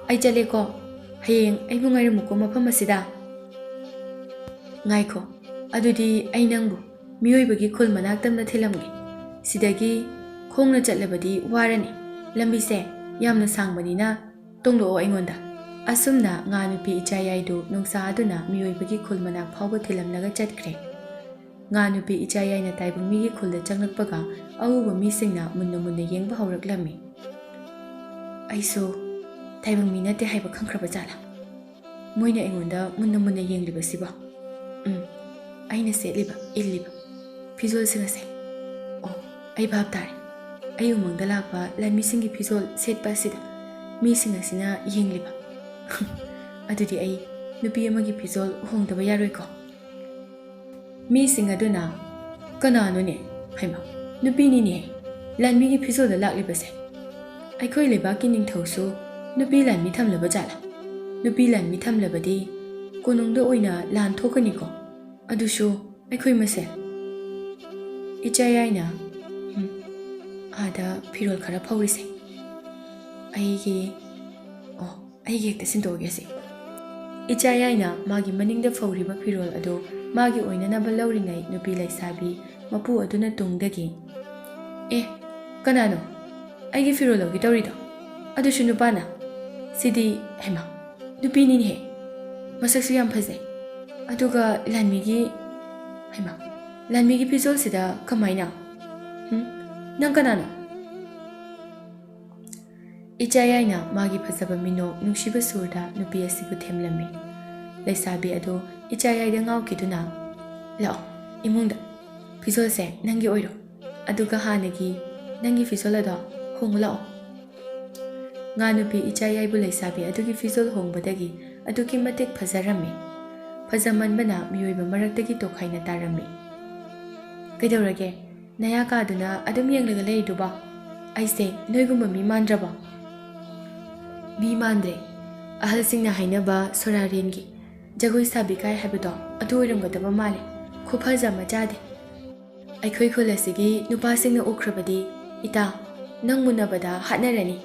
ꯑꯩ ꯆꯠꯂꯦꯀꯣ. ꯍꯌꯦꯡ ꯑꯩꯕꯨ ꯉꯥꯏꯔꯝꯃꯨꯀꯣ ꯃꯐꯝ ꯑꯁꯤꯗ. ꯉꯥꯏꯈꯣ, ꯑꯗꯨꯗꯤ ꯑꯩ ꯅꯪꯕꯨ ꯃꯤꯑꯣꯏꯕꯒꯤ ꯈꯨꯜ ꯃꯅꯥꯛꯇꯝꯅ ꯊꯤꯜꯂꯝꯒꯦ. ꯁꯤꯗꯒꯤ ꯈꯣꯡꯅ ꯆꯠꯂꯕꯗꯤ ꯋꯥꯔꯅꯤ. ꯂꯝꯕꯤꯁꯦ ꯌꯥꯝꯅ ꯁꯥꯡꯕꯅꯤꯅ ꯇꯣꯡꯂꯛꯑꯣ ꯑꯩꯉꯣꯟꯗ. ꯑꯁꯨꯝꯅ ꯉꯥ ꯅꯨꯄꯤ ꯏꯆꯥꯌꯥꯏꯗꯨ ꯅꯣꯡꯁꯥ ꯑꯗꯨꯅ ꯃꯤꯑꯣꯏꯕꯒꯤ ꯈꯨꯜ ꯃꯅꯥꯛ ꯐꯥꯎꯕ ꯊꯤꯜꯂꯝꯂꯒ ꯆꯠꯈ꯭ꯔꯦ. ꯉꯥ ꯅꯨꯄꯤ ꯏꯆꯥꯌꯥꯏꯅ ꯇꯥꯏꯕꯪꯃꯤꯒꯤ ꯈꯨꯜꯗ ꯆꯪꯂꯛꯄꯒ ꯑꯎꯕ ꯃꯤꯁꯤꯡꯅ ꯃꯨꯟꯅ ꯃꯨꯟꯅ ꯌꯦꯡꯕ ꯍꯧꯔꯛꯂꯝꯃꯤ. ꯑꯩꯁꯨ ꯇꯥꯏꯕꯪꯃꯤ ꯅꯠꯇꯦ ꯍꯥꯏꯕ ꯈꯪꯈ꯭ꯔꯕ ꯖꯥꯠꯂꯥ? ꯃꯣꯏꯅ ꯑꯩꯉꯣꯟꯗ ꯃꯨꯟꯅ ꯃꯨꯟꯅ ꯌꯦꯡꯂꯤꯕꯁꯤꯕꯣ? ꯑꯩꯅ ꯁꯦꯠꯂꯤꯕ ꯏꯜꯂꯤꯕ ꯐꯤꯖꯣꯜꯁꯤꯡ ꯑꯁꯦ. ꯑꯣ, ꯑꯩ ꯚꯥꯞ ꯇꯥꯔꯦ. ꯑꯩ ꯎꯃꯪꯗ ꯂꯥꯛꯄ ꯂꯥꯟꯃꯤꯁꯤꯡꯒꯤ ꯐꯤꯖꯣꯜ ꯁꯦꯠꯄ ꯑꯁꯤꯗ ꯃꯤꯁꯤꯡ ꯑꯁꯤꯅ ꯌꯦꯡꯂꯤꯕ. ꯑꯗꯨꯗꯤ ꯑꯩ ꯅꯨꯄꯤ ꯑꯃꯒꯤ ꯐꯤꯖꯣꯜ ꯍꯣꯡꯗꯕ ꯌꯥꯔꯣꯏꯀꯣ? ꯃꯤꯁꯤꯡ ꯑꯗꯨꯅ, ꯀꯅꯥꯅꯣꯅꯦ? ꯍꯩꯃꯥ, ꯅꯨꯄꯤꯅꯤꯅꯦ ꯂꯥꯟꯃꯤꯒꯤ ꯐꯤꯖꯣꯜꯗ ꯂꯥꯛꯂꯤꯕꯁꯦ. ꯑꯩꯈꯣꯏ ꯂꯩꯕꯥꯛꯀꯤ ꯅꯤꯡꯊꯧꯁꯨ ꯅꯨꯄꯤ ꯂꯥꯟꯃꯤ ꯊꯝꯂꯕ ꯖꯥꯠꯂꯥ? ꯅꯨꯄꯤ ꯂꯥꯟꯃꯤ ꯊꯝꯂꯕꯗꯤ ꯀꯣꯅꯨꯡꯗ ꯑꯣꯏꯅ ꯂꯥꯟ ꯊꯣꯛꯀꯅꯤꯀꯣ? ꯑꯗꯨꯁꯨ ꯑꯩꯈꯣꯏ ꯃꯁꯦꯟ. ꯏꯆꯥꯌꯥꯏꯅ ꯑꯥꯗ ꯐꯤꯔꯣꯜ ꯈꯔ ꯐꯧꯔꯤꯁꯦ. ꯑꯩꯒꯤ ꯍꯦꯛꯇ ꯁꯤꯟꯗꯣꯛꯑꯒꯦꯁꯦ. ꯏꯆꯥꯌꯥꯏꯅ ꯃꯥꯒꯤ ꯃꯅꯤꯡꯗ ꯐꯧꯔꯤꯕ ꯐꯤꯔꯣꯜ ꯑꯗꯨ ꯃꯥꯒꯤ ꯑꯣꯏꯅꯅꯕ ꯂꯧꯔꯤꯉꯩ ꯅꯨꯄꯤ ꯂꯩꯁꯥꯕꯤ ꯃꯄꯨ ꯑꯗꯨꯅ ꯇꯨꯡꯗꯒꯤ, ꯀꯅꯥꯅꯣ ꯑꯩꯒꯤ ꯐꯤꯔꯣꯜ ꯂꯧꯒꯦ ꯇꯧꯔꯤꯗꯣ? ꯑꯗꯨꯁꯨ ꯅꯨꯄꯥꯅ? ꯁꯤꯗꯤ ꯍꯩꯃꯥ, ꯅꯨꯄꯤꯅꯤꯅꯦꯍꯦ. ꯃꯁꯛꯁꯨ ꯌꯥꯝ ꯐꯖꯩ. ꯑꯗꯨꯒ ꯂꯥꯟꯃꯤꯒꯤ ꯐꯤꯖꯣꯜꯁꯤꯗ ꯀꯃꯥꯏꯅ? ꯅꯪ ꯀꯅꯥꯅꯣ? ꯏꯆꯥꯌꯥꯏꯅ ꯃꯥꯒꯤ ꯐꯖꯕ ꯃꯤꯅꯣꯛ ꯅꯨꯡꯁꯤꯕ ꯁꯨꯔꯗ ꯅꯨꯄꯤ ꯑꯁꯤꯕꯨ ꯊꯦꯝꯂꯝꯃꯤ. ꯂꯩꯁꯥꯕꯤ ꯑꯗꯨ ꯏꯆꯥꯌꯥꯏꯗ ꯉꯥꯎꯈꯤꯗꯨꯅ, ꯂꯥꯛꯑꯣ ꯏꯃꯨꯡꯗ. ꯐꯤꯖꯣꯜꯁꯦ ꯅꯪꯒꯤ ꯑꯣꯏꯔꯣ. ꯑꯗꯨꯒ ꯍꯥꯟꯅꯒꯤ ꯅꯪꯒꯤ ꯐꯤꯖꯣꯜ ꯑꯗꯣ ꯍꯣꯡꯉꯨ ꯂꯥꯛꯑꯣ. ꯉꯥ ꯅꯨꯄꯤ ꯏꯆꯥꯌꯥꯏꯕꯨ ꯂꯩꯁꯥꯕꯤ ꯑꯗꯨꯒꯤ ꯐꯤꯖꯣꯜ ꯍꯣꯡꯕꯗꯒꯤ ꯑꯗꯨꯛꯀꯤ ꯃꯇꯤꯛ ꯐꯖꯔꯝꯃꯤ. ꯐꯖꯃꯟꯕꯅ ꯃꯤꯑꯣꯏꯕ ꯃꯔꯛꯇꯒꯤ ꯇꯣꯈꯥꯏꯅ ꯇꯥꯔꯝꯃꯤ. ꯀꯩꯗꯧꯔꯒꯦ? ꯅꯌꯥ ꯀꯥꯗꯨꯅ ꯑꯗꯨꯝ ꯌꯦꯡꯂꯒ ꯂꯩꯔꯤꯗꯨꯕꯣ? ꯑꯩꯁꯦ ꯅꯣꯏꯒꯨꯝꯕ ꯃꯤ ꯃꯥꯟꯗ꯭ꯔꯕꯣ? ꯃꯤ ꯃꯥꯟꯗ꯭ꯔꯦ. ꯑꯍꯜꯁꯤꯡꯅ ꯍꯥꯏꯅꯕ ꯁꯣꯔꯥꯔꯦꯟꯒꯤ ꯖꯒꯣꯏ ꯁꯥꯕꯤꯀꯥꯏ ꯍꯥꯏꯕꯗꯣ ꯑꯗꯨ ꯑꯣꯏꯔꯝꯒꯗꯕ ꯃꯥꯜꯂꯦ. ꯈꯨꯐꯖ ꯃꯆꯥꯗꯤ. ꯑꯩꯈꯣꯏ ꯈꯨꯜ ꯑꯁꯤꯒꯤ ꯅꯨꯄꯥꯁꯤꯡꯅ ꯎꯈ꯭ꯔꯕꯗꯤ ꯏꯇꯥ, ꯅꯪ ꯃꯨꯟꯅꯕꯗ ꯍꯥꯠꯅꯔꯅꯤ.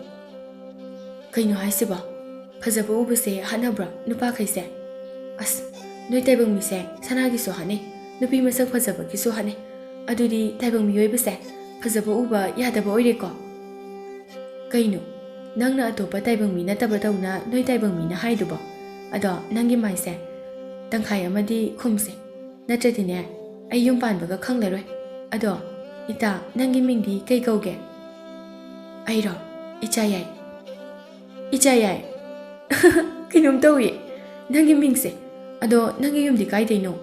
ꯀꯩꯅꯣ ꯍꯥꯏꯁꯤꯕꯣ? ꯐꯖꯕ ꯎꯕꯁꯦ ꯍꯥꯠꯅꯕ꯭ꯔꯣ ꯅꯨꯄꯥꯈꯩꯁꯦ? ꯑꯁ, ꯅꯣꯏ ꯇꯥꯏꯕꯪ ꯃꯤꯁꯦ ꯁꯅꯥꯒꯤꯁꯨ ꯍꯥꯠꯅꯩ, ꯅꯨꯄꯤ ꯃꯁꯛ ꯐꯖꯕꯒꯤꯁꯨ ꯍꯥꯠꯅꯩ. ꯑꯗꯨꯗꯤ ꯇꯥꯏꯕꯪ ꯃꯤꯑꯣꯏꯕꯁꯦ ꯐꯖꯕ ꯎꯕ ꯌꯥꯗꯕ ꯑꯣꯏꯔꯦꯀꯣ? ꯀꯩꯅꯣ ꯅꯪꯅ ꯑꯇꯣꯞꯄ ꯇꯥꯏꯕꯪ ꯃꯤ ꯅꯠꯇꯕꯗꯧꯅ ꯅꯣꯏ ꯇꯥꯏꯕꯪ ꯃꯤꯅ ꯍꯥꯏꯗꯨꯕꯣ? ꯑꯗꯣ ꯅꯪꯒꯤ ꯃꯥꯏꯁꯦ ꯇꯪꯈꯥꯏ ꯑꯃꯗꯤ ꯈꯨꯝꯁꯦ. ꯅꯠꯇ꯭ꯔꯗꯤꯅꯦ ꯑꯩ ꯌꯨꯝ ꯄꯥꯟꯕꯒ ꯈꯪꯂꯔꯣꯏ. ꯑꯗꯣ ꯏꯇꯥ, ꯅꯪꯒꯤ ꯃꯤꯡꯗꯤ ꯀꯩ ꯀꯧꯒꯦ? ꯑꯩꯔꯣ? ꯏꯆꯥꯌꯥꯏ. ꯏꯆꯥꯌꯥꯏ? ꯀꯩꯅꯣꯝ ꯇꯧꯏ ꯅꯪꯒꯤ ꯃꯤꯡꯁꯦ. ꯑꯗꯣ ꯅꯪꯒꯤ ꯌꯨꯝꯗꯤ ꯀꯥꯏꯗꯩꯅꯣ?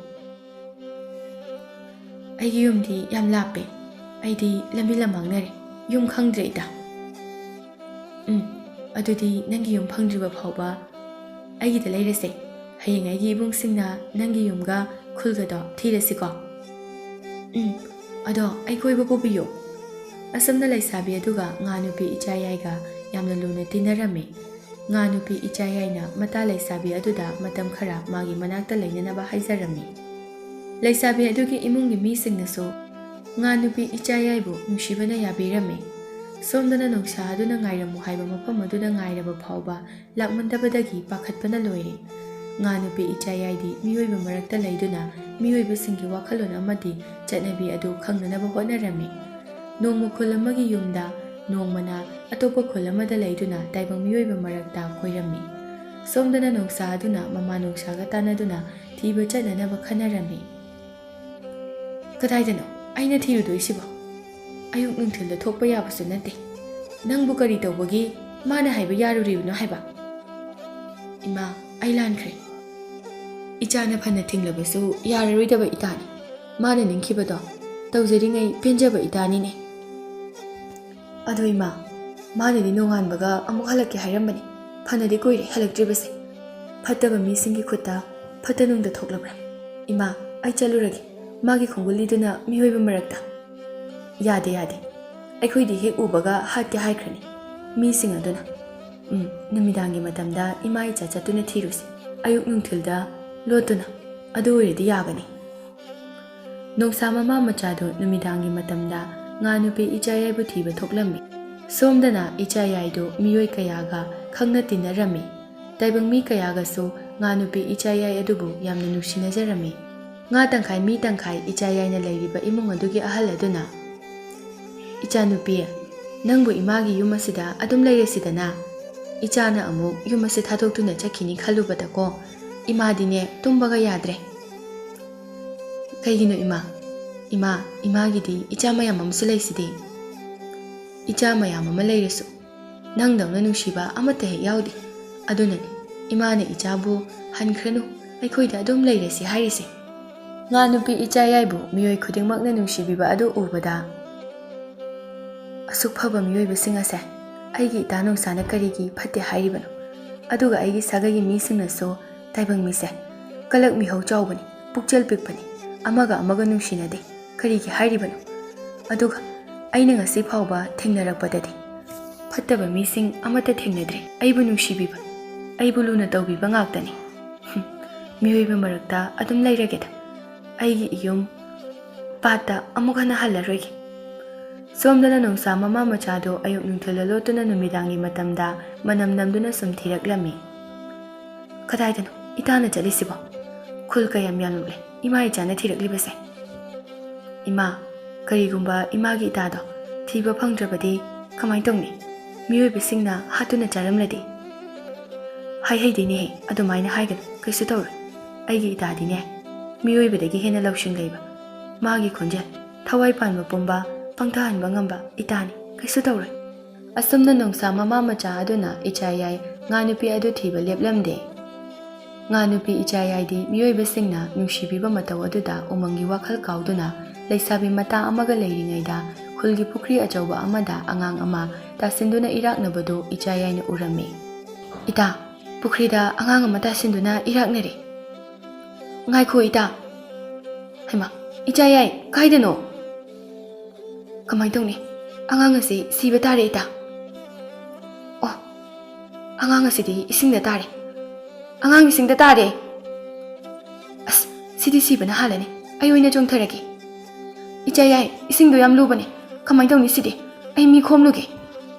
ꯑꯩꯒꯤ ꯌꯨꯝꯗꯤ ꯌꯥꯝ ꯂꯥꯞꯄꯦ. ꯑꯩꯗꯤ ꯂꯝꯕꯤ ꯂꯝꯃꯥꯡꯅꯔꯦ. ꯌꯨꯝ ꯈꯪꯗ꯭ꯔꯦ ꯏꯇꯥ. ꯑꯗꯨꯗꯤ ꯅꯪꯒꯤ ꯌꯨꯝ ꯐꯪꯗ꯭ꯔꯤꯕ ꯐꯥꯎꯕ ꯑꯩꯒꯤꯗ ꯂꯩꯔꯁꯦ. ꯍꯌꯦꯡ ꯑꯩꯒꯤ ꯏꯕꯨꯡꯁꯤꯡꯅ ꯅꯪꯒꯤ ꯌꯨꯝꯒ ꯈꯨꯜꯒꯗꯣ ꯊꯤꯔꯁꯤꯀꯣ? ꯑꯗꯣ ꯑꯩ ꯀꯣꯏꯕ ꯄꯨꯕꯤꯌꯨ. ꯑꯁꯨꯝꯅ ꯂꯩꯁꯥꯕꯤ ꯑꯗꯨꯒ ꯉꯥ ꯅꯨꯄꯤ ꯏꯆꯥꯌꯥꯏꯒ ꯌꯥꯝꯅ ꯂꯨꯅ ꯇꯤꯟꯅꯔꯝꯃꯤ. ꯉꯥ ꯅꯨꯄꯤ ꯏꯆꯥꯌꯥꯏꯅ ꯃꯇꯥ ꯂꯩꯁꯥꯕꯤ ꯑꯗꯨꯗ ꯃꯇꯝ ꯈꯔ ꯃꯥꯒꯤ ꯃꯅꯥꯛꯇ ꯂꯩꯅꯅꯕ ꯍꯥꯏꯖꯔꯝꯃꯤ. ꯂꯩꯁꯥꯕꯤ ꯑꯗꯨꯒꯤ ꯏꯃꯨꯡꯒꯤ ꯃꯤꯁꯤꯡꯅꯁꯨ ꯉꯥ ꯅꯨꯄꯤ ꯏꯆꯥꯌꯥꯏꯕꯨ ꯅꯨꯡꯁꯤꯕꯅ ꯌꯥꯕꯤꯔꯝꯃꯤ. ꯁꯣꯝꯗꯅ ꯅꯣꯡꯁꯥ ꯑꯗꯨꯅ ꯉꯥꯏꯔꯝꯃꯨ ꯍꯥꯏꯕ ꯃꯐꯝ ꯑꯗꯨꯗ ꯉꯥꯏꯔꯕ ꯐꯥꯎꯕ ꯂꯥꯛꯃꯟꯗꯕꯗꯒꯤ ꯄꯥꯈꯠꯄꯅ ꯂꯣꯏꯔꯦ꯫ ꯉꯥ ꯅꯨꯄꯤ ꯏꯆꯥꯌꯥꯏꯗꯤ ꯃꯤꯑꯣꯏꯕ ꯃꯔꯛꯇ ꯂꯩꯗꯨꯅ ꯃꯤꯑꯣꯏꯕꯁꯤꯡꯒꯤ ꯋꯥꯈꯜꯂꯣꯟ ꯑꯃꯗꯤ ꯆꯠꯅꯕꯤ ꯑꯗꯨ ꯈꯪꯅꯅꯕ ꯍꯣꯠꯅꯔꯝꯃꯤ꯫ ꯅꯣꯡꯃ ꯈꯨꯜ ꯑꯃꯒꯤ ꯌꯨꯝꯗ ꯅꯣꯡꯃꯅ ꯑꯇꯣꯞꯄ ꯈꯨꯜ ꯑꯃꯗ ꯂꯩꯗꯨꯅ ꯇꯥꯏꯕꯪ ꯃꯤꯑꯣꯏꯕ ꯃꯔꯛꯇ ꯀꯣꯏꯔꯝꯃꯤ꯫ ꯁꯣꯝꯗꯅ ꯅꯣꯡꯁꯥ ꯑꯗꯨꯅ ꯃꯃꯥ ꯅꯣꯡꯁꯥꯒ ꯇꯥꯟꯅꯗꯨꯅ ꯊꯤꯕ ꯆꯠꯅꯅꯕ ꯈꯟꯅꯔꯝꯃꯤ꯫ "ꯀꯗꯥꯏꯗꯅꯣ ꯑꯩꯅ ꯊꯤꯔꯨꯗꯣꯏꯁꯤꯕꯣ? ꯑꯌꯨꯛ ꯅꯨꯡꯊꯤꯜꯗ ꯊꯣꯛꯄ ꯌꯥꯕꯁꯨ ꯅꯠꯇꯦ꯫ ꯅꯪꯕꯨ ꯀꯔꯤ ꯇꯧꯕꯒꯤ ꯃꯥꯅ ꯍꯥꯏꯕ ꯌꯥꯔꯨꯔꯤꯕꯅꯣ ꯍꯥꯏꯕ?" "ꯏꯃꯥ, ꯑꯩ ꯂꯥꯟꯈ꯭ꯔꯦ꯫ ꯏꯆꯥꯅ ꯐꯅ ꯊꯤꯡꯂꯕꯁꯨ ꯌꯥꯔꯔꯣꯏꯗꯕ ꯏꯇꯥꯅꯤ꯫ ꯃꯥꯅ ꯅꯤꯡꯈꯤꯕꯗꯣ ꯇꯧꯖꯔꯤꯉꯩ ꯄꯦꯟꯖꯕ ꯏꯇꯥꯅꯤꯅꯦ." "ꯑꯗꯣ ꯏꯃꯥ, ꯃꯥꯅꯗꯤ ꯅꯣꯡꯉꯥꯟꯕꯒ ꯑꯃꯨꯛ ꯍꯜꯂꯛꯀꯦ ꯍꯥꯏꯔꯝꯕꯅꯤ꯫ ꯐꯅꯗꯤ ꯀꯨꯏꯔꯦ ꯍꯜꯂꯛꯇ꯭ꯔꯤꯕꯁꯦ꯫ ꯐꯠꯇꯕ ꯃꯤꯁꯤꯡꯒꯤ ꯈꯨꯠꯇ ꯐꯠꯇ ꯅꯨꯡꯗ ꯊꯣꯛꯂꯕ꯭ꯔꯥ? ꯏꯃꯥ, ꯑꯩ ꯆꯠꯂꯨꯔꯒꯦ ꯃꯥꯒꯤ ꯈꯣꯡꯒꯨꯜꯂꯤꯗꯨꯅ ꯃꯤꯑꯣꯏꯕ ꯃꯔꯛꯇ." "ꯌꯥꯗꯦ ꯌꯥꯗꯦ, ꯑꯩꯈꯣꯏꯗꯤ ꯍꯦꯛ ꯎꯕꯒ ꯍꯥꯠꯀꯦ ꯍꯥꯏꯈ꯭ꯔꯅꯤ ꯃꯤꯁꯤꯡ ꯑꯗꯨꯅ꯫ ꯅꯨꯃꯤꯗꯥꯡꯒꯤ ꯃꯇꯝꯗ ꯏꯃꯥ ꯏꯆꯥ ꯆꯠꯇꯨꯅ ꯊꯤꯔꯨꯁꯤ, ꯑꯌꯨꯛ ꯅꯨꯡꯊꯤꯜꯗ ꯂꯣꯠꯇꯨꯅ, ꯑꯗꯨ ꯑꯣꯏꯔꯗꯤ ꯌꯥꯒꯅꯤ." ꯅꯣꯡꯁꯥ ꯃꯃꯥ ꯃꯆꯥꯗꯨ ꯅꯨꯃꯤꯗꯥꯡꯒꯤ ꯃꯇꯝꯗ ꯉꯥ ꯅꯨꯄꯤ ꯏꯆꯥꯌꯥꯏꯕꯨ ꯊꯤꯕ ꯊꯣꯛꯂꯝꯃꯤ꯫ ꯁꯣꯝꯗꯅ ꯏꯆꯥꯌꯥꯏꯗꯨ ꯃꯤꯑꯣꯏ ꯀꯌꯥꯒ ꯈꯪꯅ ꯇꯤꯟꯅꯔꯝꯃꯤ꯫ ꯇꯥꯏꯕꯪ ꯃꯤ ꯀꯌꯥꯒꯁꯨ ꯉꯥ ꯅꯨꯄꯤ ꯏꯆꯥꯌꯥꯏ ꯑꯗꯨꯕꯨ ꯌꯥꯝꯅ ꯅꯨꯡꯁꯤꯅꯖꯔꯝꯃꯤ꯫ ꯉꯥ ꯇꯪꯈꯥꯏ ꯃꯤ ꯇꯪꯈꯥꯏ ꯏꯆꯥꯌꯥꯏꯅ ꯂꯩꯔꯤꯕ ꯏꯃꯨꯡ ꯑꯗꯨꯒꯤ ꯑꯍꯜ ꯑꯗꯨꯅ, "ꯏꯆꯥꯅꯨꯄꯤ, ꯅꯪꯕꯨ ꯏꯃꯥꯒꯤ ꯌꯨꯝ ꯑꯁꯤꯗ ꯑꯗꯨꯝ ꯂꯩꯔꯁꯤꯗꯅ꯫ ꯏꯆꯥꯅ ꯑꯃꯨꯛ ꯌꯨꯝ ꯑꯁꯤ ꯊꯥꯗꯣꯛꯇꯨꯅ ꯆꯠꯈꯤꯅꯤ ꯈꯜꯂꯨꯕꯗꯀꯣ ꯏꯃꯥꯗꯤꯅꯦ ꯇꯨꯝꯕꯒ ꯌꯥꯗ꯭ꯔꯦ." "ꯀꯩꯒꯤꯅꯣ ꯏꯃꯥ? ꯏꯃꯥꯒꯤꯗꯤ ꯏꯆꯥ ꯃꯌꯥꯝ ꯑꯃꯁꯨ ꯂꯩꯁꯤꯗꯤ." "ꯏꯆꯥ ꯃꯌꯥꯝ ꯑꯃ ꯂꯩꯔꯁꯨ ꯅꯪꯗꯧꯅ ꯅꯨꯡꯁꯤꯕ ꯑꯃꯠꯇ ꯍꯦꯛ ꯌꯥꯎꯗꯦ꯫ ꯑꯗꯨꯅꯅꯤ ꯏꯃꯥꯅ ꯏꯆꯥꯕꯨ ꯍꯟꯈ꯭ꯔꯅꯨ, ꯑꯩꯈꯣꯏꯗ ꯑꯗꯨꯝ ꯂꯩꯔꯁꯤ ꯍꯥꯏꯔꯤꯁꯦ." ꯉꯥ ꯅꯨꯄꯤ ꯏꯆꯥꯌꯥꯏꯕꯨ ꯃꯤꯑꯣꯏ ꯈꯨꯗꯤꯡꯃꯛꯅ ꯅꯨꯡꯁꯤꯕꯤꯕ ꯑꯗꯨ ꯎꯕꯗ, "ꯑꯁꯨꯛ ꯐꯕ ꯃꯤꯑꯣꯏꯕꯁꯤꯡ ꯑꯁꯦ ꯑꯩꯒꯤ ꯏꯇꯥ ꯅꯣꯡꯁꯥꯅ ꯀꯔꯤꯒꯤ ꯐꯠꯇꯦ ꯍꯥꯏꯔꯤꯕꯅꯣ? ꯑꯗꯨꯒ ꯑꯩꯒꯤ ꯁꯥꯒꯩꯒꯤ ꯃꯤꯁꯤꯡꯅꯁꯨ ꯇꯥꯏꯕꯪ ꯃꯤꯁꯦ ꯀꯂꯛ ꯃꯤꯍꯧ ꯆꯥꯎꯕꯅꯤ, ꯄꯨꯛꯆꯦꯜ ꯄꯤꯛꯄꯅꯤ, ꯑꯃꯒ ꯑꯃꯒ ꯅꯨꯡꯁꯤꯅꯗꯦ ꯀꯔꯤꯒꯤ ꯍꯥꯏꯔꯤꯕꯅꯣ? ꯑꯗꯨꯒ ꯑꯩꯅ ꯉꯁꯤ ꯐꯥꯎꯕ ꯊꯦꯡꯅꯔꯛꯄꯗꯗꯤ ꯐꯠꯇꯕ ꯃꯤꯁꯤꯡ ꯑꯃꯠꯇ ꯊꯦꯡꯅꯗ꯭ꯔꯤ꯫ ꯑꯩꯕꯨ ꯅꯨꯡꯁꯤꯕꯤꯕ, ꯑꯩꯕꯨ ꯂꯨꯅ ꯇꯧꯕꯤꯕ ꯉꯥꯛꯇꯅꯤ꯫ ꯃꯤꯑꯣꯏꯕ ꯃꯔꯛꯇ ꯑꯗꯨꯝ ꯂꯩꯔꯒꯦꯗ, ꯑꯩꯒꯤ ꯏꯌꯨꯝ ꯄꯥꯠꯇ ꯑꯃꯨꯛ ꯍꯟꯅ ꯍꯜꯂꯔꯣꯏꯒꯦ." ꯁꯣꯝꯗꯅ ꯅꯣꯡꯁꯥ ꯃꯃꯥ ꯃꯆꯥꯗꯨ ꯑꯌꯨꯛ ꯅꯨꯡꯊꯤꯜꯗ ꯂꯣꯠꯇꯨꯅ ꯅꯨꯃꯤꯗꯥꯡꯒꯤ ꯃꯇꯝꯗ ꯃꯅꯝ ꯅꯝꯗꯨꯅ ꯁꯨꯝ ꯊꯤꯔꯛꯂꯝꯃꯤ꯫ "ꯀꯗꯥꯏꯗꯅꯣ ꯏꯇꯥꯅ ꯆꯠꯂꯤꯁꯤꯕꯣ? ꯈꯨꯜ ꯀꯌꯥꯝ ꯌꯥꯝꯂꯛꯂꯦ ꯏꯃꯥ ꯏꯆꯥꯅ ꯊꯤꯔꯛꯂꯤꯕꯁꯦ꯫ ꯏꯃꯥ, ꯀꯔꯤꯒꯨꯝꯕ ꯏꯃꯥꯒꯤ ꯏꯇꯥꯗꯣ ꯊꯤꯕ ꯐꯪꯗ꯭ꯔꯕꯗꯤ ꯀꯃꯥꯏ ꯇꯧꯅꯤ? ꯃꯤꯑꯣꯏꯕꯁꯤꯡꯅ ꯍꯥꯠꯇꯨꯅ ꯆꯥꯔꯝꯂꯗꯤ?" "ꯍꯥꯏꯍꯩꯗꯦꯅꯦꯍꯦ, ꯑꯗꯨꯃꯥꯏꯅ ꯍꯥꯏꯒꯅꯨ, ꯀꯩꯁꯨ ꯇꯧꯔꯣꯏ꯫ ꯑꯩꯒꯤ ꯏꯇꯥꯗꯤꯅꯦ ꯃꯤꯑꯣꯏꯕꯗꯒꯤ ꯍꯦꯟꯅ ꯂꯧꯁꯤꯡ ꯂꯩꯕ, ꯃꯥꯒꯤ ꯈꯣꯟꯖꯦꯜ ꯊꯋꯥꯏ ꯄꯥꯟꯕ ꯄꯨꯝꯕ ꯄꯪꯊꯍꯟꯕ ꯉꯝꯕ ꯏꯇꯥꯅꯤ, ꯀꯩꯁꯨ ꯇꯧꯔꯣꯏ." ꯑꯁꯨꯝꯅ ꯅꯣꯡꯁꯥ ꯃꯃꯥ ꯃꯆꯥ ꯑꯗꯨꯅ ꯏꯆꯥꯌꯥꯏ ꯉꯥ ꯅꯨꯄꯤ ꯑꯗꯨ ꯊꯤꯕ ꯂꯦꯞꯂꯝꯗꯦ꯫ ꯉꯥ ꯅꯨꯄꯤ ꯏꯆꯥꯌꯥꯏꯗꯤ ꯃꯤꯑꯣꯏꯕꯁꯤꯡꯅ ꯅꯨꯡꯁꯤꯕꯤꯕ ꯃꯇꯧ ꯑꯗꯨꯗ ꯎꯃꯪꯒꯤ ꯋꯥꯈꯜ ꯀꯥꯎꯗꯨꯅ ꯂꯩꯁꯥꯕꯤ ꯃꯇꯥ ꯑꯃꯒ ꯂꯩꯔꯤꯉꯩꯗ ꯈꯨꯜꯒꯤ ꯄꯨꯈ꯭ꯔꯤ ꯑꯆꯧꯕ ꯑꯃꯗ ꯑꯉꯥꯡ ꯑꯃ ꯇꯥꯁꯤꯟꯗꯨꯅ ꯏꯔꯥꯛꯅꯕꯗꯨ ꯏꯆꯥꯌꯥꯏꯅ ꯎꯔꯝꯃꯤ꯫ "ꯏꯇꯥ, ꯄꯨꯈ꯭ꯔꯤꯗ ꯑꯉꯥꯡ ꯑꯃ ꯇꯥꯁꯤꯟꯗꯨꯅ ꯏꯔꯥꯛꯅꯔꯦ." "ꯉꯥꯏꯈꯣ ꯏꯇꯥ." "ꯍꯩꯃꯥ, ꯏꯆꯥꯌꯥꯏ, ꯀꯥꯏꯗꯅꯣ? ꯀꯃꯥꯏ ꯇꯧꯅꯤ? ꯑꯉꯥꯡ ꯑꯁꯤ ꯁꯤꯕ ꯇꯥꯔꯦ ꯏꯇꯥ." "ꯑꯣ, ꯑꯉꯥꯡ ꯑꯁꯤꯗꯤ ꯏꯁꯤꯡꯗ ꯇꯥꯔꯦ, ꯑꯉꯥꯡ ꯏꯁꯤꯡꯗ ꯇꯥꯔꯦ꯫ ꯑꯁ, ꯁꯤꯗꯤ ꯁꯤꯕꯅ ꯍꯥꯜꯂꯅꯤ, ꯑꯩ ꯑꯣꯏꯅ ꯆꯣꯡꯊꯔꯒꯦ." "ꯏꯆꯥꯌꯥꯏ, ꯏꯁꯤꯡꯗꯣ ꯌꯥꯝ ꯂꯨꯕꯅꯦ, ꯀꯃꯥꯏ ꯇꯧꯅꯤ ꯁꯤꯗꯤ? ꯑꯩ ꯃꯤ ꯈꯣꯝꯂꯨꯒꯦ."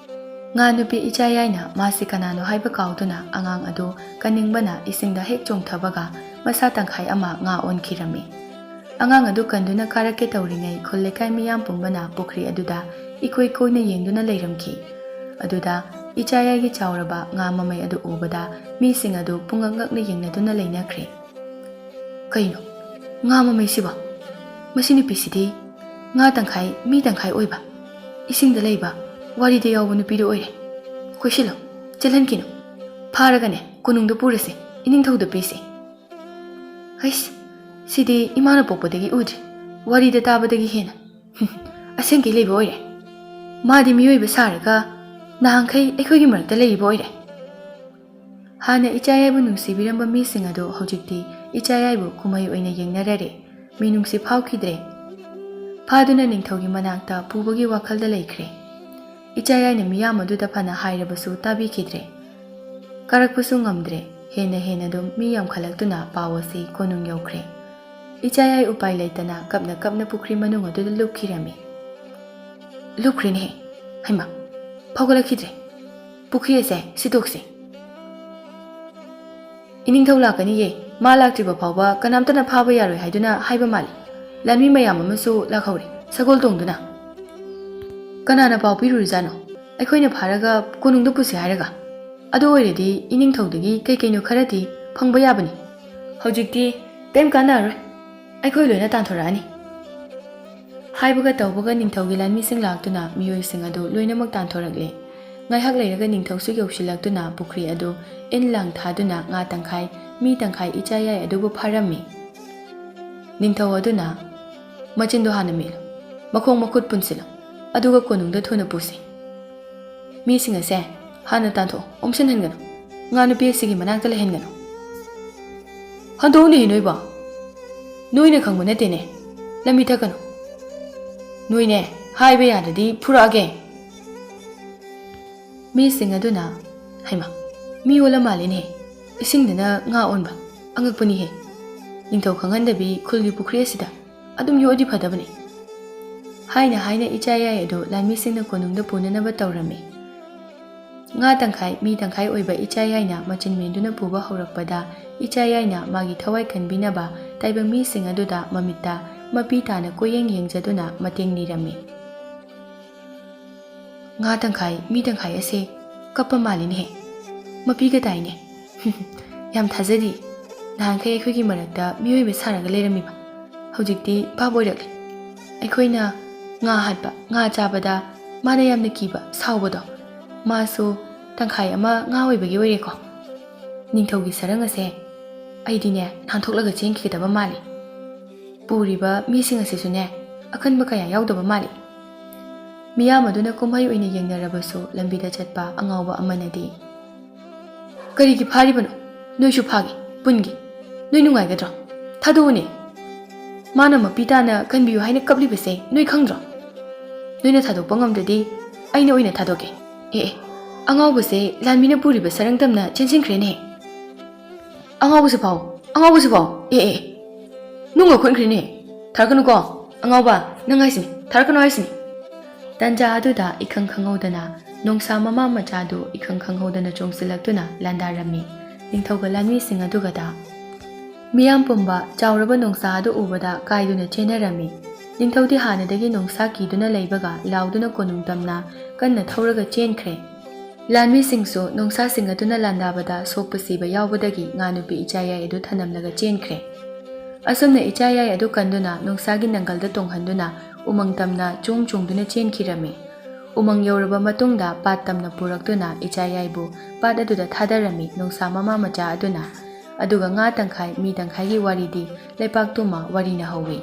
ꯉꯥ ꯅꯨꯄꯤ ꯏꯆꯥꯌꯥꯏꯅ ꯃꯥꯁꯤ ꯀꯅꯥꯅꯣ ꯍꯥꯏꯕ ꯀꯥꯎꯗꯨꯅ ꯑꯉꯥꯡ ꯑꯗꯨ ꯀꯟꯅꯤꯡꯕꯅ ꯏꯁꯤꯡꯗ ꯍꯦꯛ ꯆꯣꯡꯊꯕꯒ ꯃꯁꯥ ꯇꯪꯈꯥꯏ ꯑꯃ ꯉꯥ ꯑꯣꯟꯈꯤꯔꯝꯃꯤ꯫ ꯑꯉꯥꯡ ꯑꯗꯨ ꯀꯟꯗꯨꯅ ꯀꯥꯔꯛꯀꯦ ꯇꯧꯔꯤꯉꯩ ꯈꯨꯜ ꯂꯩꯀꯥꯏ ꯃꯤꯌꯥꯝ ꯄꯨꯝꯕꯅ ꯄꯨꯈ꯭ꯔꯤ ꯑꯗꯨꯗ ꯏꯀꯣꯏ ꯀꯣꯏꯅ ꯌꯦꯡꯗꯨꯅ ꯂꯩꯔꯝꯈꯤ꯫ ꯑꯗꯨꯗ ꯏꯆꯥꯌꯥꯏꯒꯤ ꯆꯥꯎꯔꯕ ꯉꯥ ꯃꯃꯩ ꯑꯗꯨ ꯎꯕꯗ ꯃꯤꯁꯤꯡ ꯑꯗꯨ ꯄꯨꯡꯉꯛ ꯉꯛꯅ ꯌꯦꯡꯅꯗꯨꯅ ꯂꯩꯅꯈ꯭ꯔꯦ꯫ "ꯀꯩꯅꯣ ꯉꯥ ꯃꯃꯩꯁꯤꯕꯣ? ꯃꯁꯤ ꯅꯨꯄꯤꯁꯤꯗꯤ ꯉꯥ ꯇꯪꯈꯥꯏ ꯃꯤ ꯇꯪꯈꯥꯏ ꯑꯣꯏꯕ, ꯏꯁꯤꯡꯗ ꯂꯩꯕ, ꯋꯥꯔꯤꯗ ꯌꯥꯎꯕ ꯅꯨꯄꯤꯗꯨ ꯑꯣꯏꯔꯦ꯫ ꯀꯣꯏꯁꯤꯜꯂꯣ, ꯆꯦꯜꯍꯟꯈꯤꯅꯨ, ꯐꯥꯔꯒꯅꯦ ꯀꯣꯅꯨꯡꯗ ꯄꯨꯔꯁꯤ, ꯏꯅꯤꯡꯊꯧꯗ ꯄꯤꯁꯤ." "ꯍꯩꯁ, ꯁꯤꯗꯤ ꯏꯃꯥꯅ ꯄꯣꯛꯄꯗꯒꯤ ꯎꯗ꯭ꯔꯤ, ꯋꯥꯔꯤꯗ ꯇꯥꯕꯗꯒꯤ ꯍꯦꯟꯅ ꯑꯁꯦꯡꯀꯩ ꯂꯩꯕ ꯑꯣꯏꯔꯦ꯫ ꯃꯥꯗꯤ ꯃꯤꯑꯣꯏꯕ ꯁꯥꯔꯒ ꯅꯍꯥꯟꯈꯩ ꯑꯩꯈꯣꯏꯒꯤ ꯃꯔꯛꯇ ꯂꯩꯔꯤꯕ ꯑꯣꯏꯔꯦ." ꯍꯥꯟꯅ ꯏꯆꯥꯌꯥꯏꯕꯨ ꯅꯨꯡꯁꯤꯕꯤꯔꯝꯕ ꯃꯤꯁꯤꯡ ꯑꯗꯨ ꯍꯧꯖꯤꯛꯇꯤ ꯏꯆꯥꯌꯥꯏꯕꯨ ꯀꯨꯝꯍꯩ ꯑꯣꯏꯅ ꯌꯦꯡꯅꯔꯔꯦ, ꯃꯤꯅꯨꯡꯁꯤ ꯐꯥꯎꯈꯤꯗ꯭ꯔꯦ꯫ ꯐꯥꯗꯨꯅ ꯅꯤꯡꯊꯧꯒꯤ ꯃꯅꯥꯛꯇ ꯄꯨꯕꯒꯤ ꯋꯥꯈꯜꯗ ꯂꯩꯈ꯭ꯔꯦ꯫ ꯏꯆꯥꯌꯥꯏꯅ ꯃꯤꯌꯥꯝ ꯑꯗꯨꯗ ꯐꯅ ꯍꯥꯏꯔꯕꯁꯨ ꯇꯥꯕꯤꯈꯤꯗ꯭ꯔꯦ꯫ ꯀꯥꯔꯛꯄꯁꯨ ꯉꯝꯗ꯭ꯔꯦ, ꯍꯦꯟꯅ ꯑꯗꯨꯝ ꯃꯤ ꯌꯥꯝꯈꯠꯂꯛꯇꯨꯅ ꯄꯥꯎ ꯑꯁꯤ ꯀꯣꯅꯨꯡ ꯌꯧꯈ꯭ꯔꯦ꯫ ꯏꯆꯥꯌꯥꯏ ꯎꯄꯥꯏ ꯂꯩꯇꯅ ꯀꯞꯅ ꯀꯞꯅ ꯄꯨꯈ꯭ꯔꯤ ꯃꯅꯨꯡ ꯑꯗꯨꯗ ꯂꯨꯞꯈꯤꯔꯝꯃꯤ꯫ ꯂꯨꯞꯈ꯭ꯔꯦꯅꯦꯍꯦ, ꯍꯩꯃꯥ, ꯐꯥꯎꯒꯠꯂꯛꯈꯤꯗ꯭ꯔꯦ꯫ ꯄꯨꯈ꯭ꯔꯤ ꯑꯁꯦ ꯁꯤꯗꯣꯛꯁꯤ꯫ ꯏꯅꯤꯡꯊꯧ ꯂꯥꯛꯀꯅꯤꯌꯦ, ꯃꯥ ꯂꯥꯛꯇ꯭ꯔꯤꯕ ꯐꯥꯎꯕ ꯀꯅꯥꯝꯇꯅ ꯐꯥꯕ ꯌꯥꯔꯣꯏ ꯍꯥꯏꯗꯨꯅ ꯍꯥꯏꯕ ꯃꯥꯜꯂꯤ꯫ ꯂꯥꯟꯃꯤ ꯃꯌꯥꯝ ꯑꯃꯁꯨ ꯂꯥꯛꯍꯧꯔꯦ ꯁꯒꯣꯜ ꯇꯣꯡꯗꯨꯅ꯫ ꯀꯅꯥꯅ ꯄꯥꯎ ꯄꯤꯔꯨꯔꯤꯖꯥꯠꯅꯣ? ꯑꯩꯈꯣꯏꯅ ꯐꯥꯔꯒ ꯀꯣꯅꯨꯡꯗ ꯄꯨꯁꯤ ꯍꯥꯏꯔꯒ? ꯑꯗꯨ ꯑꯣꯏꯔꯗꯤ ꯏꯅꯤꯡꯊꯧꯗꯒꯤ ꯀꯩꯀꯩꯅꯣ ꯈꯔꯗꯤ ꯐꯪꯕ ꯌꯥꯕꯅꯤ꯫ ꯍꯧꯖꯤꯛꯇꯤ ꯀꯩꯝ ꯀꯥꯟꯅꯔꯣꯏ, ꯑꯩꯈꯣꯏ ꯂꯣꯏꯅ ꯇꯥꯟꯊꯣꯔꯛꯑꯅꯤ꯫ ꯍꯥꯏꯕꯒ ꯇꯧꯕꯒ ꯅꯤꯡꯊꯧꯒꯤ ꯂꯥꯟꯃꯤꯁꯤꯡ ꯂꯥꯛꯇꯨꯅ ꯃꯤꯑꯣꯏꯁꯤꯡ ꯑꯗꯨ ꯂꯣꯏꯅꯃꯛ ꯇꯥꯟꯊꯣꯔꯛꯂꯦ꯫ ꯉꯥꯏꯍꯥꯛ ꯂꯩꯔꯒ ꯅꯤꯡꯊꯧꯁꯨ ꯌꯧꯁꯤꯜꯂꯛꯇꯨꯅ ꯄꯨꯈ꯭ꯔꯤ ꯑꯗꯨ ꯏꯟ ꯂꯥꯡ ꯊꯥꯗꯨꯅ ꯉꯥ ꯇꯪꯈꯥꯏ ꯃꯤ ꯇꯪꯈꯥꯏ ꯏꯆꯥꯌꯥꯏ ꯑꯗꯨꯕꯨ ꯐꯥꯔꯝꯃꯤ꯫ ꯅꯤꯡꯊꯧ ꯑꯗꯨꯅ ꯃꯆꯤꯟꯗꯣ ꯍꯥꯟꯅ ꯃꯦꯠꯂꯨ, ꯃꯈꯣꯡ ꯃꯈꯨꯠ ꯄꯨꯟꯁꯤꯜꯂꯨ, ꯑꯗꯨꯒ ꯀꯣꯅꯨꯡꯗ ꯊꯨꯅ ꯄꯨꯁꯤ꯫ ꯃꯤꯁꯤꯡ ꯑꯁꯦ ꯍꯥꯟꯅ ꯇꯥꯟꯊꯣꯛꯑꯣ, ꯑꯣꯝꯁꯤꯟꯍꯟꯒꯅꯨ, ꯉꯥ ꯅꯨꯄꯤ ꯑꯁꯤꯒꯤ ꯃꯅꯥꯛꯇ ꯂꯩꯍꯟꯒꯅꯨ꯫ ꯍꯟꯗꯣꯛꯎꯅꯦ ꯅꯣꯏꯕꯣ, ꯅꯣꯏꯅ ꯈꯪꯕ ꯅꯠꯇꯦꯅꯦ, ꯂꯝꯕꯤ ꯊꯛꯀꯅꯨ꯫ ꯅꯣꯏꯅꯦ ꯍꯥꯏꯕ ꯌꯥꯗ꯭ꯔꯗꯤ ꯐꯨꯔꯛꯑꯒꯦ꯫ ꯃꯤꯁꯤꯡ ꯑꯗꯨꯅ ꯍꯩꯃꯥ, ꯃꯤ ꯑꯣꯜꯂ ꯃꯥꯜꯂꯦꯅꯦ, ꯏꯁꯤꯡꯗꯅ ꯉꯥ ꯑꯣꯟꯕ, ꯑꯉꯛꯄꯅꯤꯍꯦ꯫ ꯅꯤꯡꯊꯧ ꯈꯪꯍꯟꯗꯕꯤ ꯈꯨꯜꯒꯤ ꯄꯨꯈ꯭ꯔꯤ ꯑꯁꯤꯗ ꯑꯗꯨꯝ ꯌꯣꯛꯑꯗꯤ ꯐꯗꯕꯅꯤ꯫ ꯍꯥꯏꯅ ꯏꯆꯥꯌꯥꯏ ꯑꯗꯨ ꯂꯥꯟꯃꯤꯁꯤꯡꯅ ꯀꯣꯅꯨꯡꯗ ꯄꯨꯅꯅꯕ ꯇꯧꯔꯝꯃꯤ꯫ ꯉꯥ ꯇꯪꯈꯥꯏ ꯃꯤ ꯇꯪꯈꯥꯏ ꯑꯣꯏꯕ ꯏꯆꯥꯌꯥꯏꯅ ꯃꯆꯤꯟ ꯃꯦꯟꯗꯨꯅ ꯄꯨꯕ ꯍꯧꯔꯛꯄꯗ ꯏꯆꯥꯌꯥꯏꯅ ꯃꯥꯒꯤ ꯊꯋꯥꯏ ꯀꯟꯕꯤꯅꯕ ꯇꯥꯏꯕꯪ ꯃꯤꯁꯤꯡ ꯑꯗꯨꯗ ꯃꯃꯤꯠꯇ ꯃꯄꯤ ꯇꯥꯅ ꯀꯣꯌꯦꯡ ꯌꯦꯡꯖꯗꯨꯅ ꯃꯇꯦꯡ ꯅꯤꯔꯝꯃꯤ꯫ ꯉꯥ ꯇꯪꯈꯥꯏ ꯃꯤ ꯇꯪꯈꯥꯏ ꯑꯁꯦ ꯀꯞꯄ ꯃꯥꯜꯂꯤꯅꯦꯍꯦ, ꯃꯄꯤꯒ ꯇꯥꯏꯅꯦ꯫ ꯌꯥꯝ ꯊꯥꯖꯗꯤ, ꯅꯍꯥꯟꯈꯩ ꯑꯩꯈꯣꯏꯒꯤ ꯃꯔꯛꯇ ꯃꯤꯑꯣꯏꯕ ꯁꯥꯔꯒ ꯂꯩꯔꯝꯃꯤꯕ, ꯍꯧꯖꯤꯛꯇꯤ ꯚꯥꯞ ꯑꯣꯏꯔꯛꯂꯦ꯫ ꯑꯩꯈꯣꯏꯅ ꯉꯥ ꯍꯥꯠꯄ, ꯉꯥ ꯆꯥꯕꯗ ꯃꯥꯅ ꯌꯥꯝꯅ ꯀꯤꯕ ꯁꯥꯎꯕꯗꯣ, ꯃꯥꯁꯨ ꯇꯪꯈꯥꯏ ꯑꯃ ꯉꯥ ꯑꯣꯏꯕꯒꯤ ꯑꯣꯏꯔꯦꯀꯣ꯫ ꯅꯤꯡꯊꯧꯒꯤ ꯁꯔꯪ ꯑꯁꯦ ꯑꯩꯗꯤꯅꯦ ꯅꯥꯟꯊꯣꯛꯂꯒ ꯆꯦꯟꯈꯤꯒꯗꯕ ꯃꯥꯜꯂꯤ꯫ ꯄꯨꯔꯤꯕ ꯃꯤꯁꯤꯡ ꯑꯁꯤꯁꯨꯅꯦ ꯑꯀꯟꯕ ꯀꯌꯥ ꯌꯥꯎꯗꯕ ꯃꯥꯜꯂꯤ꯫ ꯃꯤꯌꯥꯝ ꯑꯗꯨꯅ ꯀꯨꯝꯍꯩ ꯑꯣꯏꯅ ꯌꯦꯡꯅꯔꯕꯁꯨ ꯂꯝꯕꯤꯗ ꯆꯠꯄ ꯑꯉꯥꯎꯕ ꯑꯃꯅꯗꯤ ꯀꯔꯤꯒꯤ ꯐꯥꯔꯤꯕꯅꯣ? ꯅꯣꯏꯁꯨ ꯐꯥꯒꯦ, ꯄꯨꯟꯒꯤ, ꯅꯣꯏ ꯅꯨꯡꯉꯥꯏꯒꯗ꯭ꯔꯣ? ꯊꯥꯗꯣꯛꯎꯅꯦ, ꯃꯥꯅ ꯃꯄꯤ ꯇꯥꯅ ꯀꯟꯕꯤꯌꯨ ꯍꯥꯏꯅ ꯀꯞꯂꯤꯕꯁꯦ ꯅꯣꯏ ꯈꯪꯗ꯭ꯔꯣ? ꯅꯣꯏꯅ ꯊꯥꯗꯣꯛꯄ ꯉꯝꯗ꯭ꯔꯗꯤ ꯑꯩꯅ ꯑꯣꯏꯅ ꯊꯥꯗꯣꯛꯀꯦ꯫ ꯑꯉꯥꯎꯕꯁꯦ ꯂꯥꯟꯃꯤꯅ ꯄꯨꯔꯤꯕ ꯁꯔꯪ ꯇꯝꯅ ꯆꯦꯟꯁꯤꯟꯈ꯭ꯔꯦꯅꯦ꯫ ꯑꯉꯥꯎꯕꯁꯨ ꯐꯥꯎ, ꯑꯉꯥꯎꯕꯁꯨ ꯐꯥꯎ, ꯅꯨꯡꯒ ꯈꯨꯟꯈ꯭ꯔꯦꯅꯦ꯫ ꯊꯥꯔꯛꯀꯅꯨꯀꯣ, ꯑꯉꯥꯎꯕ, ꯅꯪ ꯍꯥꯏꯁꯤꯅꯤ, ꯊꯥꯔꯛꯀꯅꯨ ꯍꯥꯏꯁꯤꯅꯤ꯫ ꯇꯟꯖꯥ ꯑꯗꯨꯗ ꯏꯈꯪ ꯈꯪꯍꯧꯗꯅ ꯅꯣꯡꯁꯥ ꯃꯃꯥ ꯃꯆꯥꯗꯨ ꯏꯈꯪ ꯈꯪꯍꯧꯗꯅ ꯆꯣꯡꯁꯤꯜꯂꯛꯇꯨꯅ ꯂꯥꯟꯗꯥꯔꯝꯃꯤ ꯅꯤꯡꯊꯧꯒ ꯂꯥꯟꯃꯤꯁꯤꯡ ꯑꯗꯨꯒꯗ꯫ ꯃꯤꯌꯥꯝ ꯄꯨꯝꯕ ꯆꯥꯎꯔꯕ ꯅꯣꯡꯁꯥ ꯑꯗꯨ ꯎꯕꯗ ꯀꯥꯏꯗꯨꯅ ꯆꯦꯟꯅꯔꯝꯃꯤ꯫ ꯅꯤꯡꯊꯧꯗꯤ ꯍꯥꯟꯅꯗꯒꯤ ꯅꯣꯡꯁꯥ ꯀꯤꯗꯨꯅ ꯂꯩꯕꯒ ꯂꯥꯎꯗꯨꯅ ꯀꯣꯅꯨꯡ ꯇꯝꯅ ꯀꯟꯅ ꯊꯧꯔꯒ ꯆꯦꯟꯈ꯭ꯔꯦ꯫ ꯂꯥꯟꯃꯤꯁꯤꯡꯁꯨ ꯅꯣꯡꯁꯥꯁꯤꯡ ꯑꯗꯨꯅ ꯂꯥꯟꯗꯥꯕꯗ ꯁꯣꯛꯄ ꯁꯤꯕ ꯌꯥꯎꯕꯗꯒꯤ ꯉꯥ ꯅꯨꯄꯤ ꯏꯆꯥꯌꯥꯏ ꯑꯗꯨ ꯊꯅꯝꯂꯒ ꯆꯦꯟꯈ꯭ꯔꯦ꯫ ꯑꯁꯨꯝꯅ ꯏꯆꯥꯌꯥꯏ ꯑꯗꯨ ꯀꯟꯗꯨꯅ ꯅꯣꯡꯁꯥꯒꯤ ꯅꯪꯒꯜꯗ ꯇꯣꯡꯍꯟꯗꯨꯅ ꯎꯃꯪ ꯇꯝꯅ ꯆꯣꯡꯗꯨꯅ ꯆꯦꯟꯈꯤꯔꯝꯃꯤ꯫ ꯎꯃꯪ ꯌꯧꯔꯕ ꯃꯇꯨꯡꯗ ꯄꯥꯠ ꯇꯝꯅ ꯄꯨꯔꯛꯇꯨꯅ ꯏꯆꯥꯌꯥꯏꯕꯨ ꯄꯥꯠ ꯑꯗꯨꯗ ꯊꯥꯗꯔꯝꯃꯤ ꯅꯣꯡꯁꯥ ꯃꯃꯥ ꯃꯆꯥ ꯑꯗꯨꯅ꯫ ꯑꯗꯨꯒ ꯉꯥ ꯇꯪꯈꯥꯏ ꯃꯤ ꯇꯪꯈꯥꯏꯒꯤ ꯋꯥꯔꯤꯗꯤ ꯂꯩꯄꯥꯛꯇꯨꯃ ꯋꯥꯔꯤꯅ ꯍꯧꯋꯤ꯫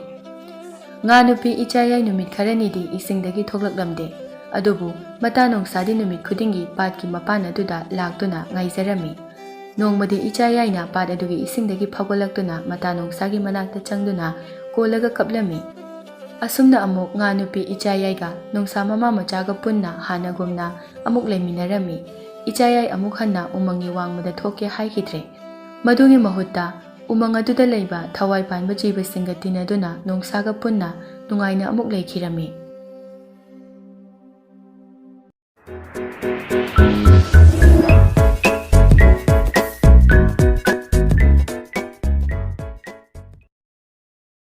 ꯉꯥ ꯅꯨꯄꯤ ꯏꯆꯥꯌꯥꯏ ꯅꯨꯃꯤꯠ ꯈꯔꯅꯤꯗꯤ ꯏꯁꯤꯡꯗꯒꯤ ꯊꯣꯛꯂꯛꯂꯝꯗꯦ, ꯑꯗꯨꯕꯨ ꯃꯇꯥ ꯅꯣꯡꯁꯥꯗꯤ ꯅꯨꯃꯤꯠ ꯈꯨꯗꯤꯡꯒꯤ ꯄꯥꯠꯀꯤ ꯃꯄꯥꯟ ꯑꯗꯨꯗ ꯂꯥꯛꯇꯨꯅ ꯉꯥꯏꯖꯔꯝꯃꯤ꯫ ꯅꯣꯡꯃꯗꯤ ꯏꯆꯥꯌꯥꯏꯅ ꯄꯥꯠ ꯑꯗꯨꯒꯤ ꯏꯁꯤꯡꯗꯒꯤ ꯐꯥꯎꯒꯠꯂꯛꯇꯨꯅ ꯃꯇꯥ ꯅꯣꯡꯁꯥꯒꯤ ꯃꯅꯥꯛꯇ ꯆꯪꯗꯨꯅ ꯀꯣꯜꯂꯒ ꯀꯞꯂꯝꯃꯤ꯫ ꯑꯁꯨꯝꯅ ꯑꯃꯨꯛ ꯉꯥ ꯅꯨꯄꯤ ꯏꯆꯥꯌꯥꯏꯒ ꯅꯣꯡꯁꯥ ꯃꯃꯥ ꯃꯆꯥꯒ ꯄꯨꯟꯅ ꯍꯥꯟꯅꯒꯨꯝꯅ ꯑꯃꯨꯛ ꯂꯩꯃꯤꯟꯅꯔꯝꯃꯤ꯫ ꯏꯆꯥꯌꯥꯏ ꯑꯃꯨꯛ ꯍꯟꯅ ꯎꯃꯪꯒꯤ ꯋꯥꯡꯃꯗ ꯊꯣꯛꯀꯦ ꯍꯥꯏꯈꯤꯗ꯭ꯔꯦ꯫ ꯃꯗꯨꯒꯤ ꯃꯍꯨꯠꯇ ꯎꯃꯪ ꯑꯗꯨꯗ ꯂꯩꯕ ꯊꯋꯥꯏ ꯄꯥꯟꯕ ꯖꯤꯕꯁꯤꯡꯒ ꯇꯤꯟꯅꯗꯨꯅ ꯅꯣꯡꯁꯥꯒ ꯄꯨꯟꯅ ꯅꯨꯡꯉꯥꯏꯅ ꯑꯃꯨꯛ ꯂꯩꯈꯤꯔꯝꯃꯤ꯫